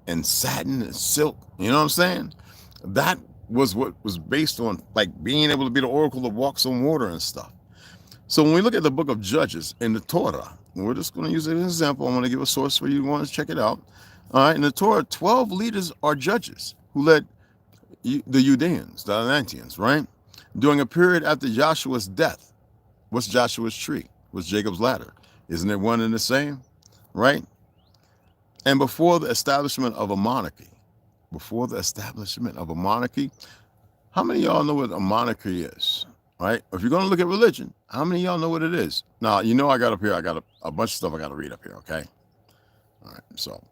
and satin and silk. You know what I'm saying? That was what was based on, like, being able to be the oracle that walks on water and stuff. So when we look at the book of Judges in the Torah, we're just going to use it as an example. I'm going to give a source for you who want to check it out. All right, in the Torah, 12 leaders are judges who led the Judeans, the Atlanteans, right? During a period after Joshua's death. What's Joshua's tree? What's Jacob's ladder? Isn't it one and the same, right? And before the establishment of a monarchy, how many of y'all know what a monarchy is, right? If you're going to look at religion, how many of y'all know what it is? Now, you know I got up here, I got a bunch of stuff I got to read up here, okay? All right, so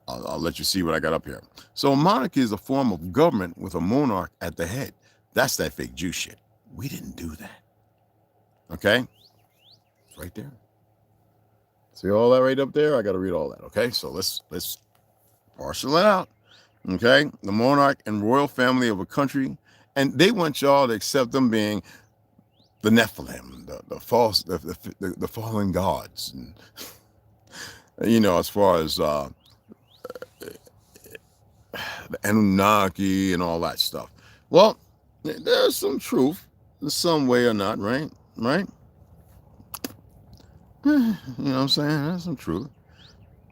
I'll let you see what I got up here. So a monarchy is a form of government with a monarch at the head. That's that fake Jew shit. We didn't do that, okay? It's right there. See all that right up there? I got to read all that, okay? So let's parcel it out, okay? The monarch and royal family of a country, and they want y'all to accept them being the Nephilim, the fallen gods, and as far as the Anunnaki and all that stuff. Well, there's some truth some way or not, right? Right? You know what I'm saying? That's some truth.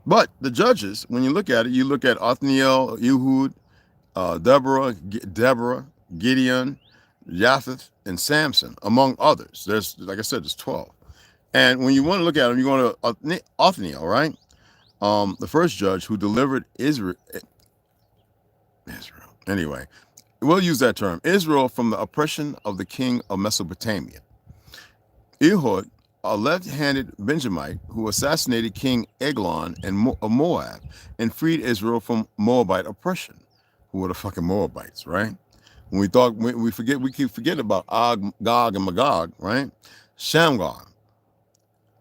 But the judges, when you look at it, you look at Othniel, Ehud, Deborah, Gideon, Japheth, and Samson, among others. There's, like I said, there's 12. And when you want to look at them, you go to Othniel, right? The first judge who delivered Israel. Anyway, we'll use that term. Israel from the oppression of the king of Mesopotamia. Ehud, a left-handed Benjamite who assassinated King Eglon of Moab and freed Israel from Moabite oppression. Who were the fucking Moabites, right? When we keep forgetting about Gog and Magog, right? Shamgar,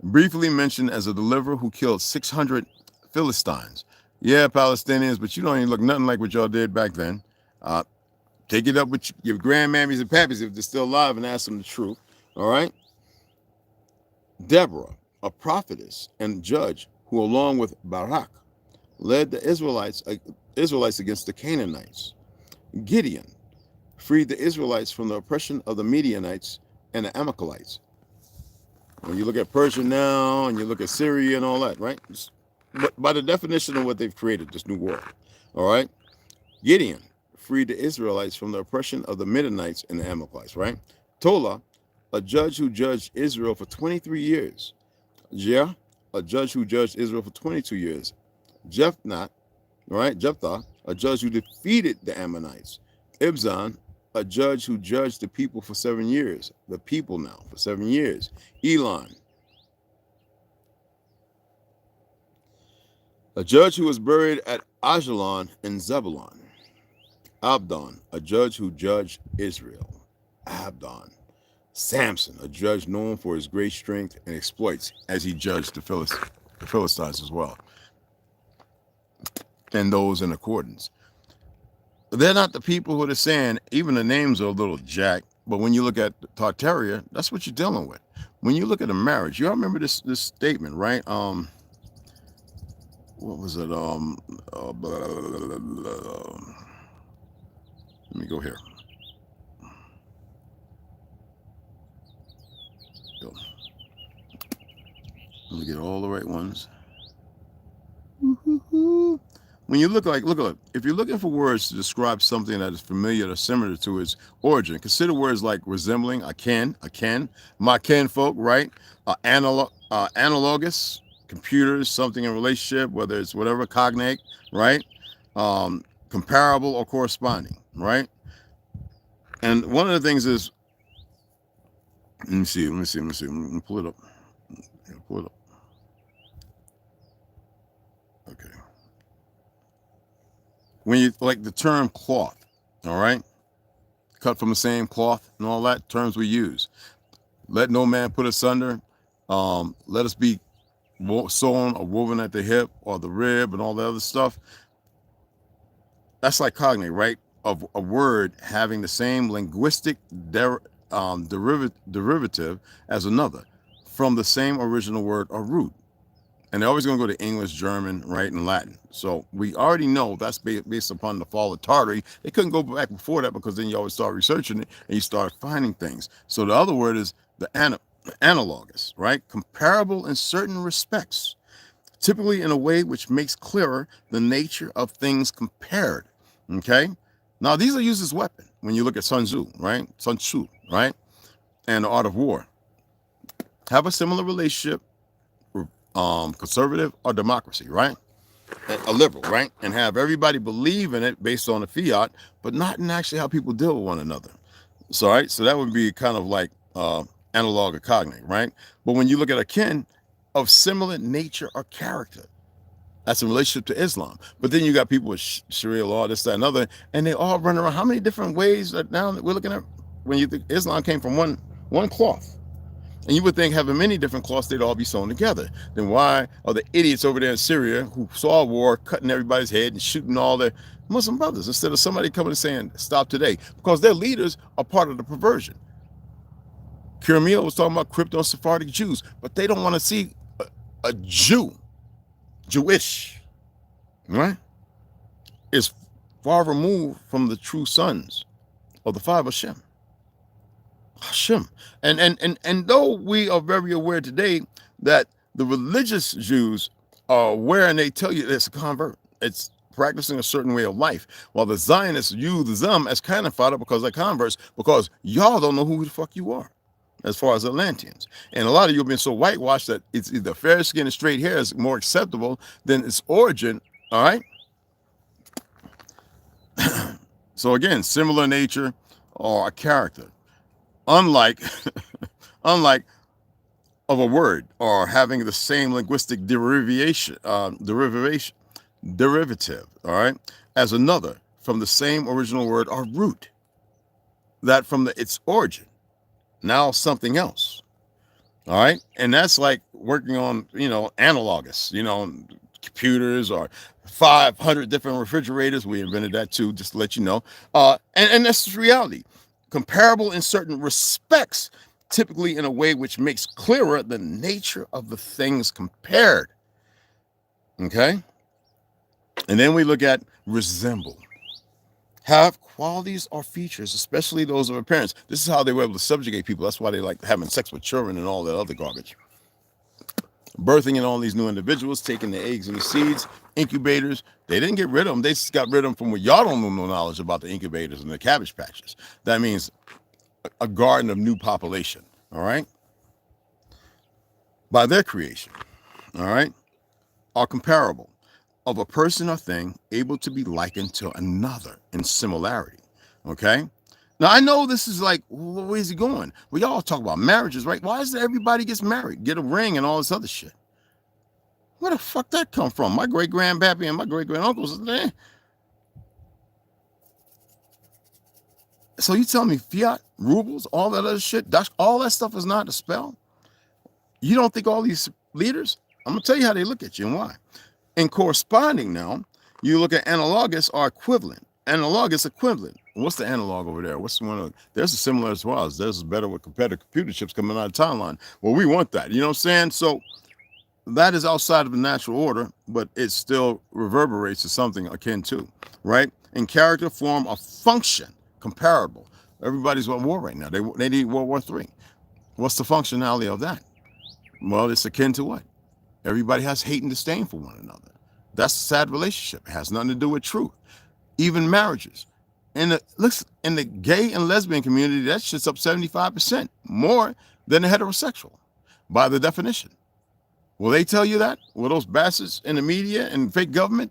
briefly mentioned as a deliverer who killed 600 Philistines. Yeah, Palestinians, but you don't even look nothing like what y'all did back then. Take it up with your grandmammies and pappies if they're still alive and ask them the truth, all right? Deborah, a prophetess and judge who, along with Barak, led the Israelites against the Canaanites. Gideon freed the Israelites from the oppression of the Midianites and the Amalekites. When you look at Persia now and you look at Syria and all that, right? But by the definition of what they've created, this new world, all right? Gideon freed the Israelites from the oppression of the Midianites and the Amalekites, right? Tola, a judge who judged Israel for 23 years. Jah, a judge who judged Israel for 22 years. Jephthah, a judge who defeated the Ammonites. Ibzan, a judge who judged the people for 7 years. The people now for 7 years. Elon, a judge who was buried at Ajalon in Zebulun. Abdon, a judge who judged Israel. Abdon. Samson, a judge known for his great strength and exploits as he judged the Philistines as well, and those in accordance. They're not the people who are saying, even the names are a little jacked, but when you look at Tartaria, that's what you're dealing with. When you look at a marriage, you all remember this statement, right? What was it? Let me go here. Let me get all the right ones. When you look, if you're looking for words to describe something that is familiar or similar to its origin, consider words like resembling, akin, my kinfolk, right? Analogous, computers, something in relationship, whether it's whatever, cognate, right? Comparable or corresponding, right? And one of the things is, let me see, let me pull it up. Pull it up. Okay. When you like the term cloth, all right, cut from the same cloth and all that terms we use. Let no man put asunder. Let us be sewn or woven at the hip or the rib and all the other stuff. That's like cognate, right? Of a word having the same linguistic derivative as another from the same original word or root. And they're always going to go to English, German, right, and Latin. So we already know that's based upon the fall of Tartary. They couldn't go back before that because then you always start researching it and you start finding things. So the other word is the analogous, right? Comparable in certain respects, typically in a way which makes clearer the nature of things compared, okay? Now, these are used as weapon when you look at Sun Tzu, right? And the art of war. Have a similar relationship, conservative or democracy, right? A liberal, right? And have everybody believe in it based on the fiat, but not in actually how people deal with one another. So, right? So that would be kind of like analog or cognate, right? But when you look at akin, of similar nature or character, that's in relationship to Islam. But then you got people with Sharia law, this, that, and other, and they all run around. How many different ways that now that we're looking at when you think Islam came from one cloth? And you would think having many different cloths, they'd all be sewn together. Then why are the idiots over there in Syria who saw war cutting everybody's head and shooting all their Muslim brothers instead of somebody coming and saying, stop today? Because their leaders are part of the perversion. Kiramil was talking about crypto and Sephardic Jews, but they don't want to see a Jewish, right? Is far removed from the true sons of the five Hashem. Hashem. And though we are very aware today that the religious Jews are aware and they tell you it's a convert, it's practicing a certain way of life, while the Zionists use them as cannon fodder because they're converts, because y'all don't know who the fuck you are as far as Atlanteans. And a lot of you have been so whitewashed that it's either fair skin and straight hair is more acceptable than its origin. All right. So again, similar nature or a character, unlike unlike of a word or having the same linguistic derivative, all right, as another from the same original word or root, that from its origin, now something else. All right. And that's like working on, analogous, computers or 500 different refrigerators. We invented that too, just to let you know. And that's just reality. Comparable in certain respects, typically in a way which makes clearer the nature of the things compared. Okay. And then we look at resemble. Have qualities or features, especially those of appearance. This is how they were able to subjugate people. That's why they like having sex with children and all that other garbage. Birthing in all these new individuals, taking the eggs and the seeds, incubators. They didn't get rid of them. They just got rid of them from where y'all don't know no knowledge about the incubators and the cabbage patches. That means a garden of new population, all right? By their creation, all right, are comparable. Of a person or thing able to be likened to another in similarity. Okay. Now I know this is like, where's he going? We all talk about marriages, right? Why is it everybody gets married, get a ring and all this other shit? Where the fuck that come from? My great grandpappy and my great granduncles. So you tell me fiat, rubles, all that other shit, all that stuff is not a spell? You don't think all these leaders? I'm gonna tell you how they look at you and why. And corresponding now, you look at analogous or equivalent. Analogous equivalent. What's the analog over there? What's the one? There's a similar as well. There's is better with competitive computer chips coming out of timeline. Well, we want that. You know what I'm saying? So that is outside of the natural order, but it still reverberates to something akin to, right? In character, form, or function, comparable. Everybody's at war right now. They need World War III. What's the functionality of that? Well, it's akin to what? Everybody has hate and disdain for one another. That's a sad relationship. It has nothing to do with truth. Even marriages. In the gay and lesbian community, that shit's up 75% more than the heterosexual, by the definition. Will they tell you that? Will those bastards in the media and fake government?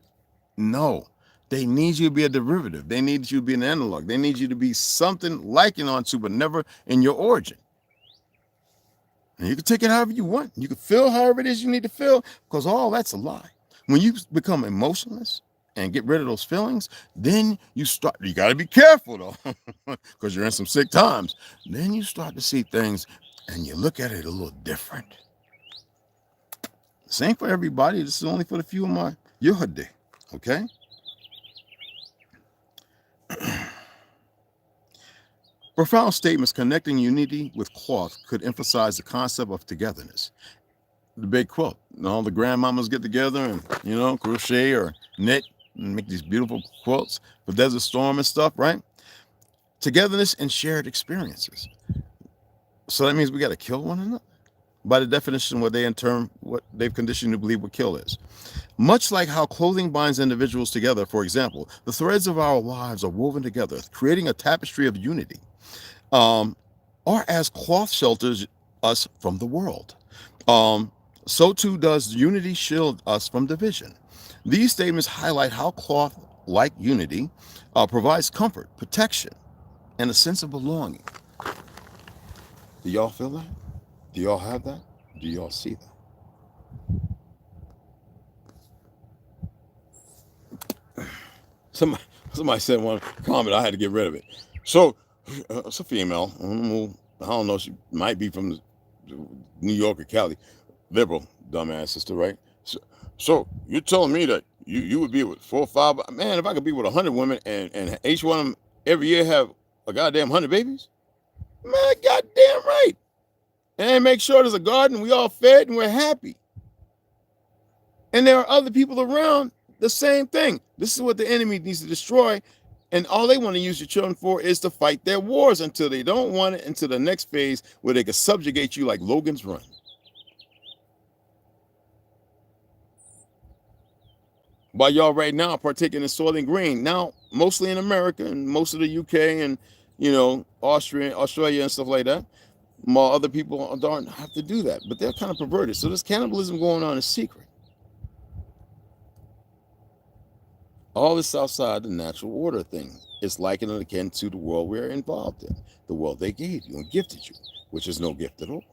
No. They need you to be a derivative. They need you to be an analog. They need you to be something likened onto, but never in your origin. And you can take it however you want. You can feel however it is you need to feel, because all that's a lie. When you become emotionless and get rid of those feelings, then you got to be careful though, because you're in some sick times. Then you start to see things and you look at it a little different. Same for everybody. This is only for the few of my uwoduhi, okay? Profound statements connecting unity with cloth could emphasize the concept of togetherness. The big quilt, all the grandmamas get together and, crochet or knit and make these beautiful quilts for Desert Storm and stuff, right? Togetherness and shared experiences. So that means we got to kill one another? By the definition, what they've conditioned to believe what kill is. Much like how clothing binds individuals together, for example, the threads of our lives are woven together, creating a tapestry of unity. Or as cloth shelters us from the world. So too does unity shield us from division. These statements highlight how cloth, like unity, provides comfort, protection, and a sense of belonging. Do y'all feel that? Do y'all have that? Do y'all see that? Somebody said one comment, I had to get rid of it. So, it's a female. I don't know, she might be from New York or Cali. Liberal, dumbass sister, right? So you're telling me that you would be with 4 or 5, man, if I could be with 100 women and each one of them every year have a goddamn 100 babies? Man, goddamn right. And make sure there's a garden, we all fed and we're happy. And there are other people around, the same thing. This is what the enemy needs to destroy And all they want to use your children for is to fight their wars until they don't want it, into the next phase where they can subjugate you like Logan's Run. While y'all right now are partaking in soil and grain, now mostly in America and most of the UK and, you know, Australia and stuff like that, while other people don't have to do that, but they're kind of perverted. So there's cannibalism going on in secret. All this outside the natural order thing. It's likened and akin to the world we're involved in, the world they gave you and gifted you, which is no gift at all.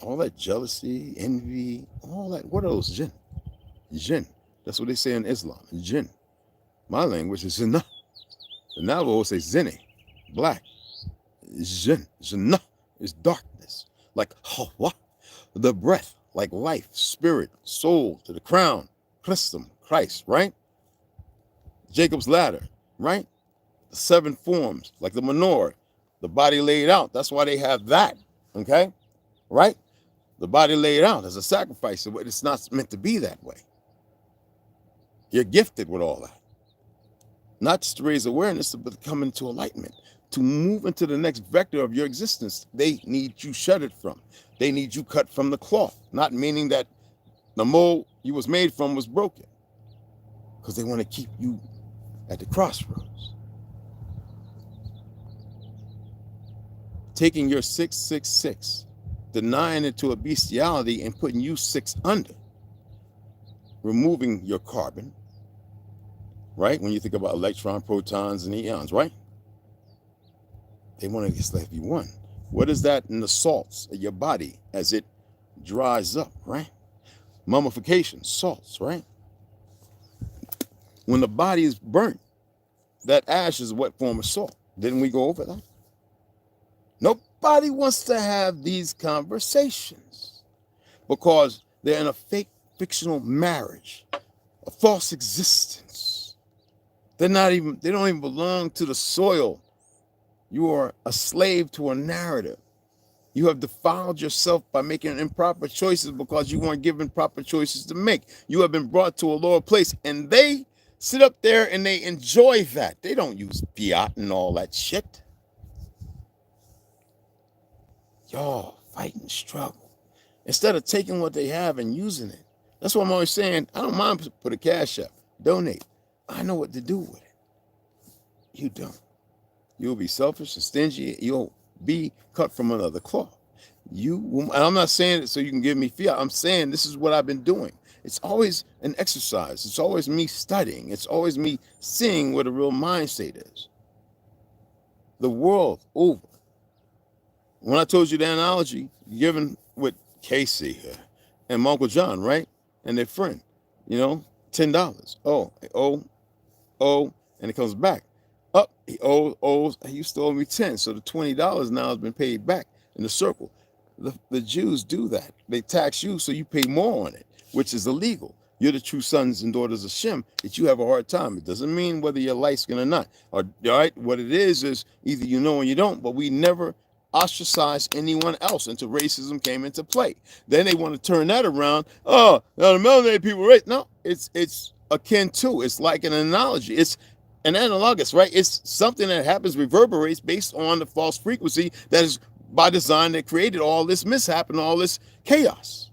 All that jealousy, envy, all that. What are those jinn? Jinn. That's what they say in Islam. Jinn. My language is jinnah. The Navajo say zinni, black. Jinn. Jinnah is darkness. Like hawa, the breath, like life, spirit, soul to the crown. Christ, right? Jacob's ladder, right? The 7 forms, like the menorah, the body laid out. That's why they have that, okay? Right? The body laid out as a sacrifice. It's not meant to be that way. You're gifted with all that. Not just to raise awareness, but to come into enlightenment, to move into the next vector of your existence. They need you shuttered from. They need you cut from the cloth, not meaning that the mold you was made from was broken, because they want to keep you at the crossroads. Taking your 666, denying it to a bestiality and putting you 6 under, removing your carbon, right? When you think about electron, protons, and eons, right? They want to enslave you one. What is that in the salts of your body as it dries up, right? Mummification, salts, right? When the body is burnt, that ash is what form of salt. Didn't we go over that? Nobody wants to have these conversations because they're in a fake fictional marriage, a false existence. They don't even belong to the soil. You are a slave to a narrative. You have defiled yourself by making improper choices because you weren't given proper choices to make. You have been brought to a lower place, and they sit up there and they enjoy that. They don't use fiat and all that shit. Y'all fight and struggle instead of taking what they have and using it. That's what I'm always saying. I don't mind put a Cashapp, donate. I know what to do with it. You don't. You'll be selfish and stingy. You'll be cut from another cloth. And I'm not saying it so you can give me fiat. I'm saying this is what I've been doing. It's always an exercise. It's always me studying. It's always me seeing what a real mind state is. The world over. When I told you the analogy given with Casey here and my Uncle John, right? And their friend, you know, $10. And it comes back. Up, he used to owe me 10. So the $20 now has been paid back in the circle. The Jews do that. They tax you so you pay more on it, which is illegal. You're the true sons and daughters of Shem, that you have a hard time. It doesn't mean whether you're light-skinned or not. All right, what it is either you know or you don't, but we never ostracize anyone else until racism came into play. Then they want to turn that around. Oh, now the melanated people race. No, it's akin to. It's like an analogy. It's an analogous, right? It's something that happens, reverberates based on the false frequency that is by design that created all this mishap and all this chaos.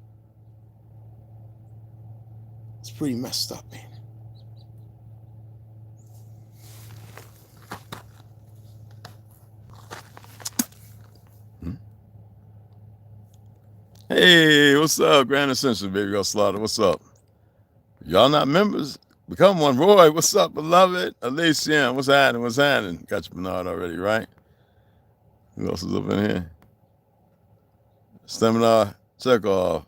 It's pretty messed up, man. Hey, what's up, Grand Ascension, baby girl Slaughter? What's up? Y'all not members? Become one. Roy, what's up, beloved? Alicia, what's happening? What's happening? Got your Bernard already, right? Who else is up in here? Seminar, check off.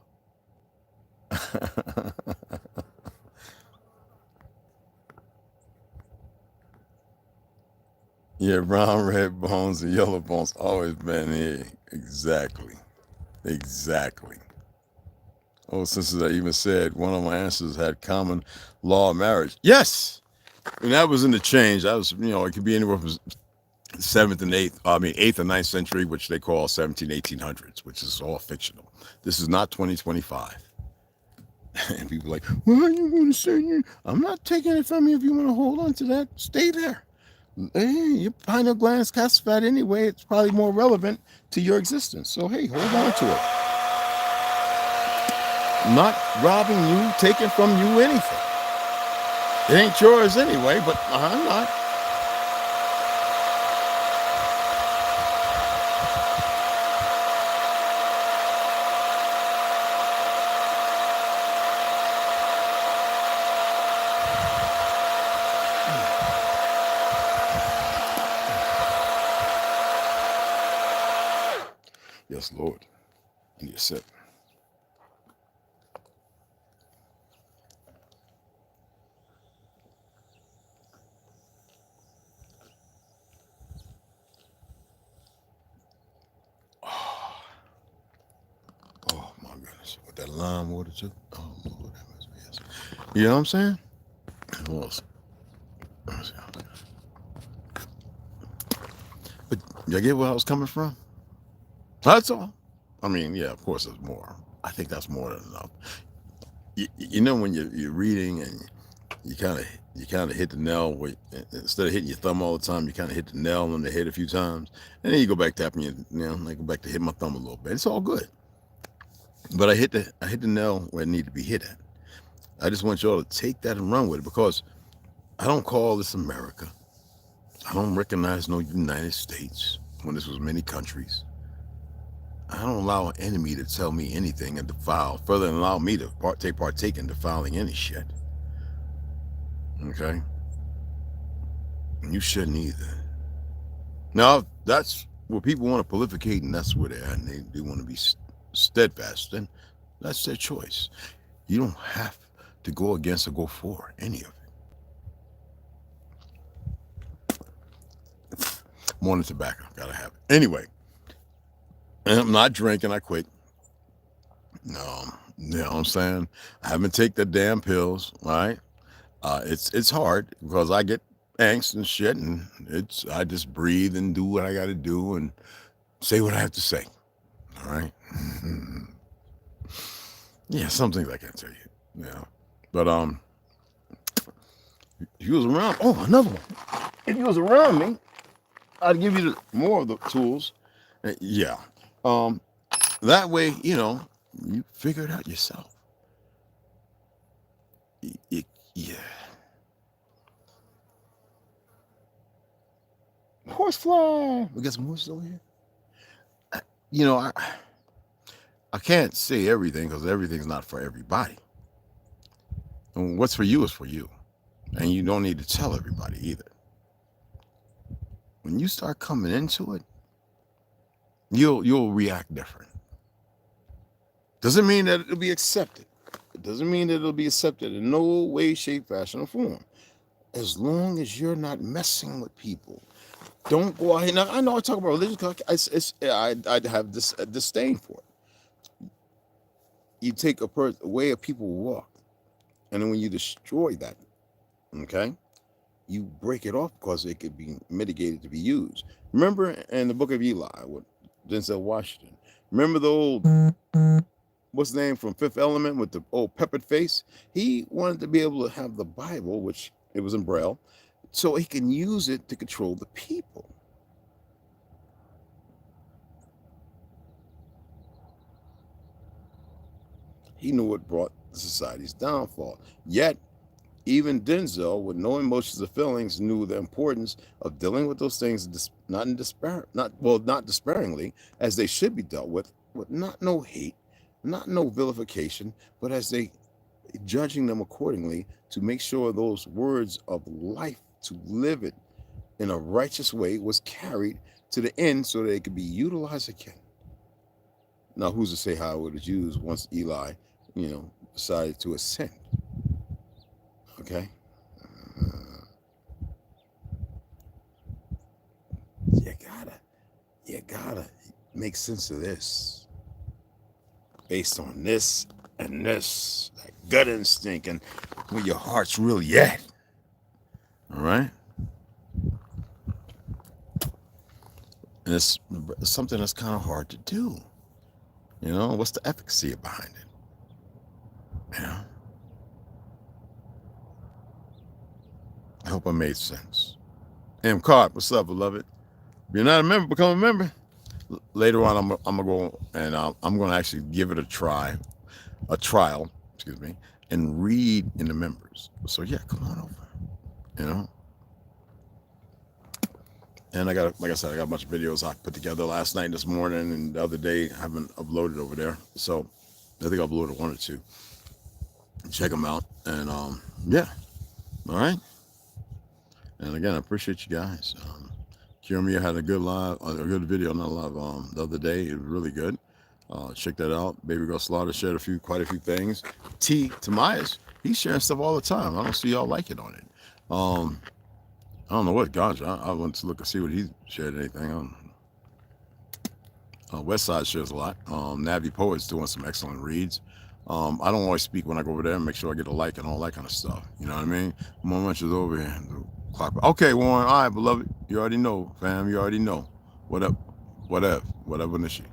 Yeah, brown, red bones, and yellow bones always been here. Exactly. Oh, since I even said one of my ancestors had common law marriage. Yes. And that was in the change. That was, it could be anywhere from 8th and 9th century, which they call 1800s, which is all fictional. This is not 2025. And people are like, well, you want to say you? I'm not taking it from you. If you want to hold on to that, stay there. Hey, your pineal gland is calcified anyway. It's probably more relevant to your existence. So, hey, hold on to it. I'm not robbing you, taking from you anything. It ain't yours anyway, but I'm not. Yes, Lord. I need a sip. Oh my goodness. With that lime water too. Oh Lord, that must be yes. You know what I'm saying? What else? But y'all get where I was coming from? That's all. I mean, yeah, of course there's more. I think that's more than enough. You know when you're reading and you kind of hit the nail where, instead of hitting your thumb all the time, you kind of hit the nail on the head a few times, and then you go back tapping I go back to hit my thumb a little bit. It's all good. But I hit the nail where it needed to be hit at. I just want y'all to take that and run with it, because I don't call this America. I don't recognize no United States when this was many countries. I don't allow an enemy to tell me anything and defile, further than allow me to partake in defiling any shit. Okay? And you shouldn't either. Now, that's where people want to prolificate, and that's where they're at, and they want to be steadfast, then that's their choice. You don't have to go against or go for any of it. Morning tobacco, gotta have it. Anyway, and I'm not drinking, I quit. No, you know what I'm saying? I haven't taken the damn pills, all right? It's hard because I get angst and shit, and I just breathe and do what I gotta do and say what I have to say. All right. Yeah, some things I can't tell you. Yeah. But if you was around, another one. If you was around me, I'd give you more of the tools. Yeah. That way, you figure it out yourself. Yeah. Horsefly. We got some horses over here. I can't say everything because everything's not for everybody. And what's for you is for you. And you don't need to tell everybody either. When you start coming into it, you'll react different. Doesn't mean that it'll be accepted. It doesn't mean that it'll be accepted in no way, shape, fashion, or form. As long as you're not messing with people. Don't go out here. Now, I know I talk about religion because I have this disdain for it. You take a way of people walk, and then when you destroy that, okay, you break it off because it could be mitigated to be used. Remember in the book of Eli with Denzel Washington? Remember the old, what's the name from Fifth Element with the old peppered face? He wanted to be able to have the Bible, which it was in Braille, so he can use it to control the people. He knew what brought the society's downfall. Yet, even Denzel, with no emotions or feelings, knew the importance of dealing with those things, not despairingly, as they should be dealt with not no hate, not no vilification, but as they judging them accordingly to make sure those words of life to live it in a righteous way was carried to the end so that it could be utilized again. Now, who's to say how it was used once Eli, decided to ascend? Okay. You gotta make sense of this based on this and this, like gut instinct and where your heart's really at. All right. And it's something that's kind of hard to do. What's the efficacy behind it? Yeah. I hope I made sense. M. Card, what's up, beloved? If you're not a member, become a member. Later on, I'm gonna go and I'm gonna actually give it a trial, excuse me, and read in the members. So yeah, come on over. You know. And I got, like I said, I got a bunch of videos I put together last night, this morning, and the other day. I haven't uploaded over there, so I think I uploaded 1 or 2. Check them out, and yeah, all right. And again, I appreciate you guys. Kira had a good live, a good video, not live, the other day. It was really good. Check that out. Baby Girl Slaughter shared quite a few things. T. Tamias, he's sharing stuff all the time. I don't see y'all liking on it. I don't know what Ganja. I went to look and see what he shared. Anything. West Side shares a lot. Navi Poet's doing some excellent reads. I don't always speak when I go over there and make sure I get a like and all that kind of stuff. You know what I mean? Moment is over here. Clock. Okay, Warren. All right, beloved. You already know, fam. You already know. What up? Whatever, Nishi.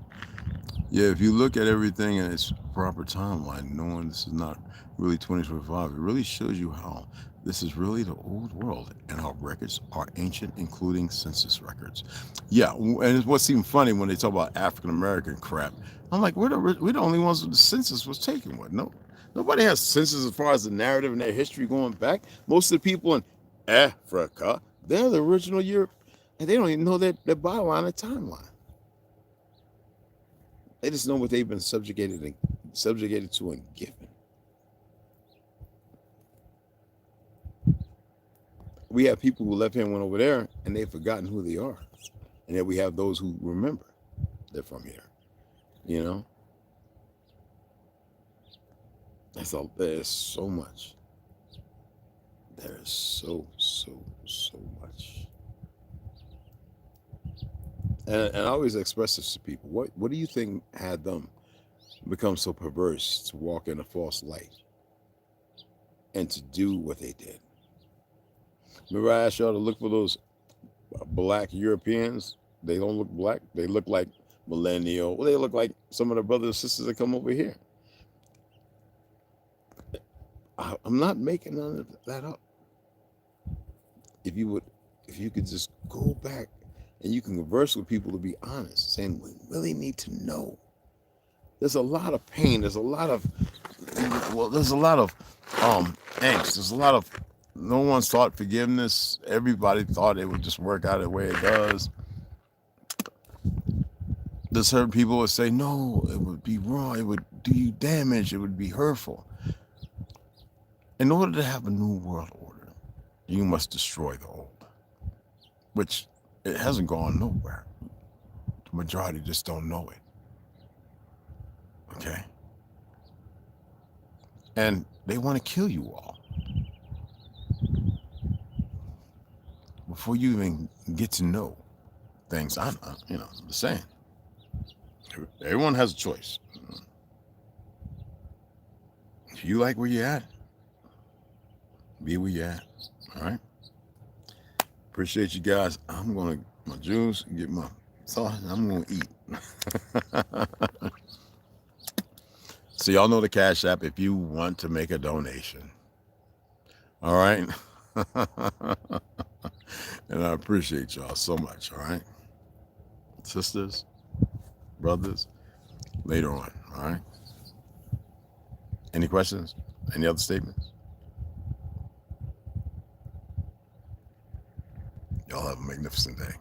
Yeah, if you look at everything in its proper timeline, knowing this is not really 2025, it really shows you how this is really the old world and how records are ancient, including census records. Yeah, and what's even funny when they talk about African American crap, I'm like, we're the only ones that the census was taken with. No, nobody has census as far as the narrative and their history going back. Most of the people in Africa, they're the original Europe, and they don't even know their byline and timeline. They just know what they've been subjugated to and given. We have people who left here and went over there, and they've forgotten who they are. And then we have those who remember they're from here. You know? There's so much. There's so much. And I always express this to people. What do you think had them become so perverse to walk in a false light and to do what they did? Remember I asked y'all to look for those black Europeans? They don't look black. They look like millennial. Well, they look like some of the brothers and sisters that come over here. I'm not making none of that up. If you could just go back and you can converse with people to be honest, saying we really need to know. There's a lot of pain. There's a lot of angst. There's a lot of no one sought forgiveness. Everybody thought it would just work out the way it does. There's certain people would say, no, it would be wrong. It would do you damage. It would be hurtful. In order to have a new world order, you must destroy the old, which it hasn't gone nowhere. The majority just don't know it. Okay? And they want to kill you all before you even get to know things. I'm saying. Everyone has a choice. If you like where you're at, be where you're at. All right? Appreciate you guys. I'm going to get my juice, get my sauce, and I'm going to eat. So y'all know the Cash App if you want to make a donation. All right? And I appreciate y'all so much, all right? Sisters, brothers, later on, all right? Any questions? Any other statements? Y'all have a magnificent day.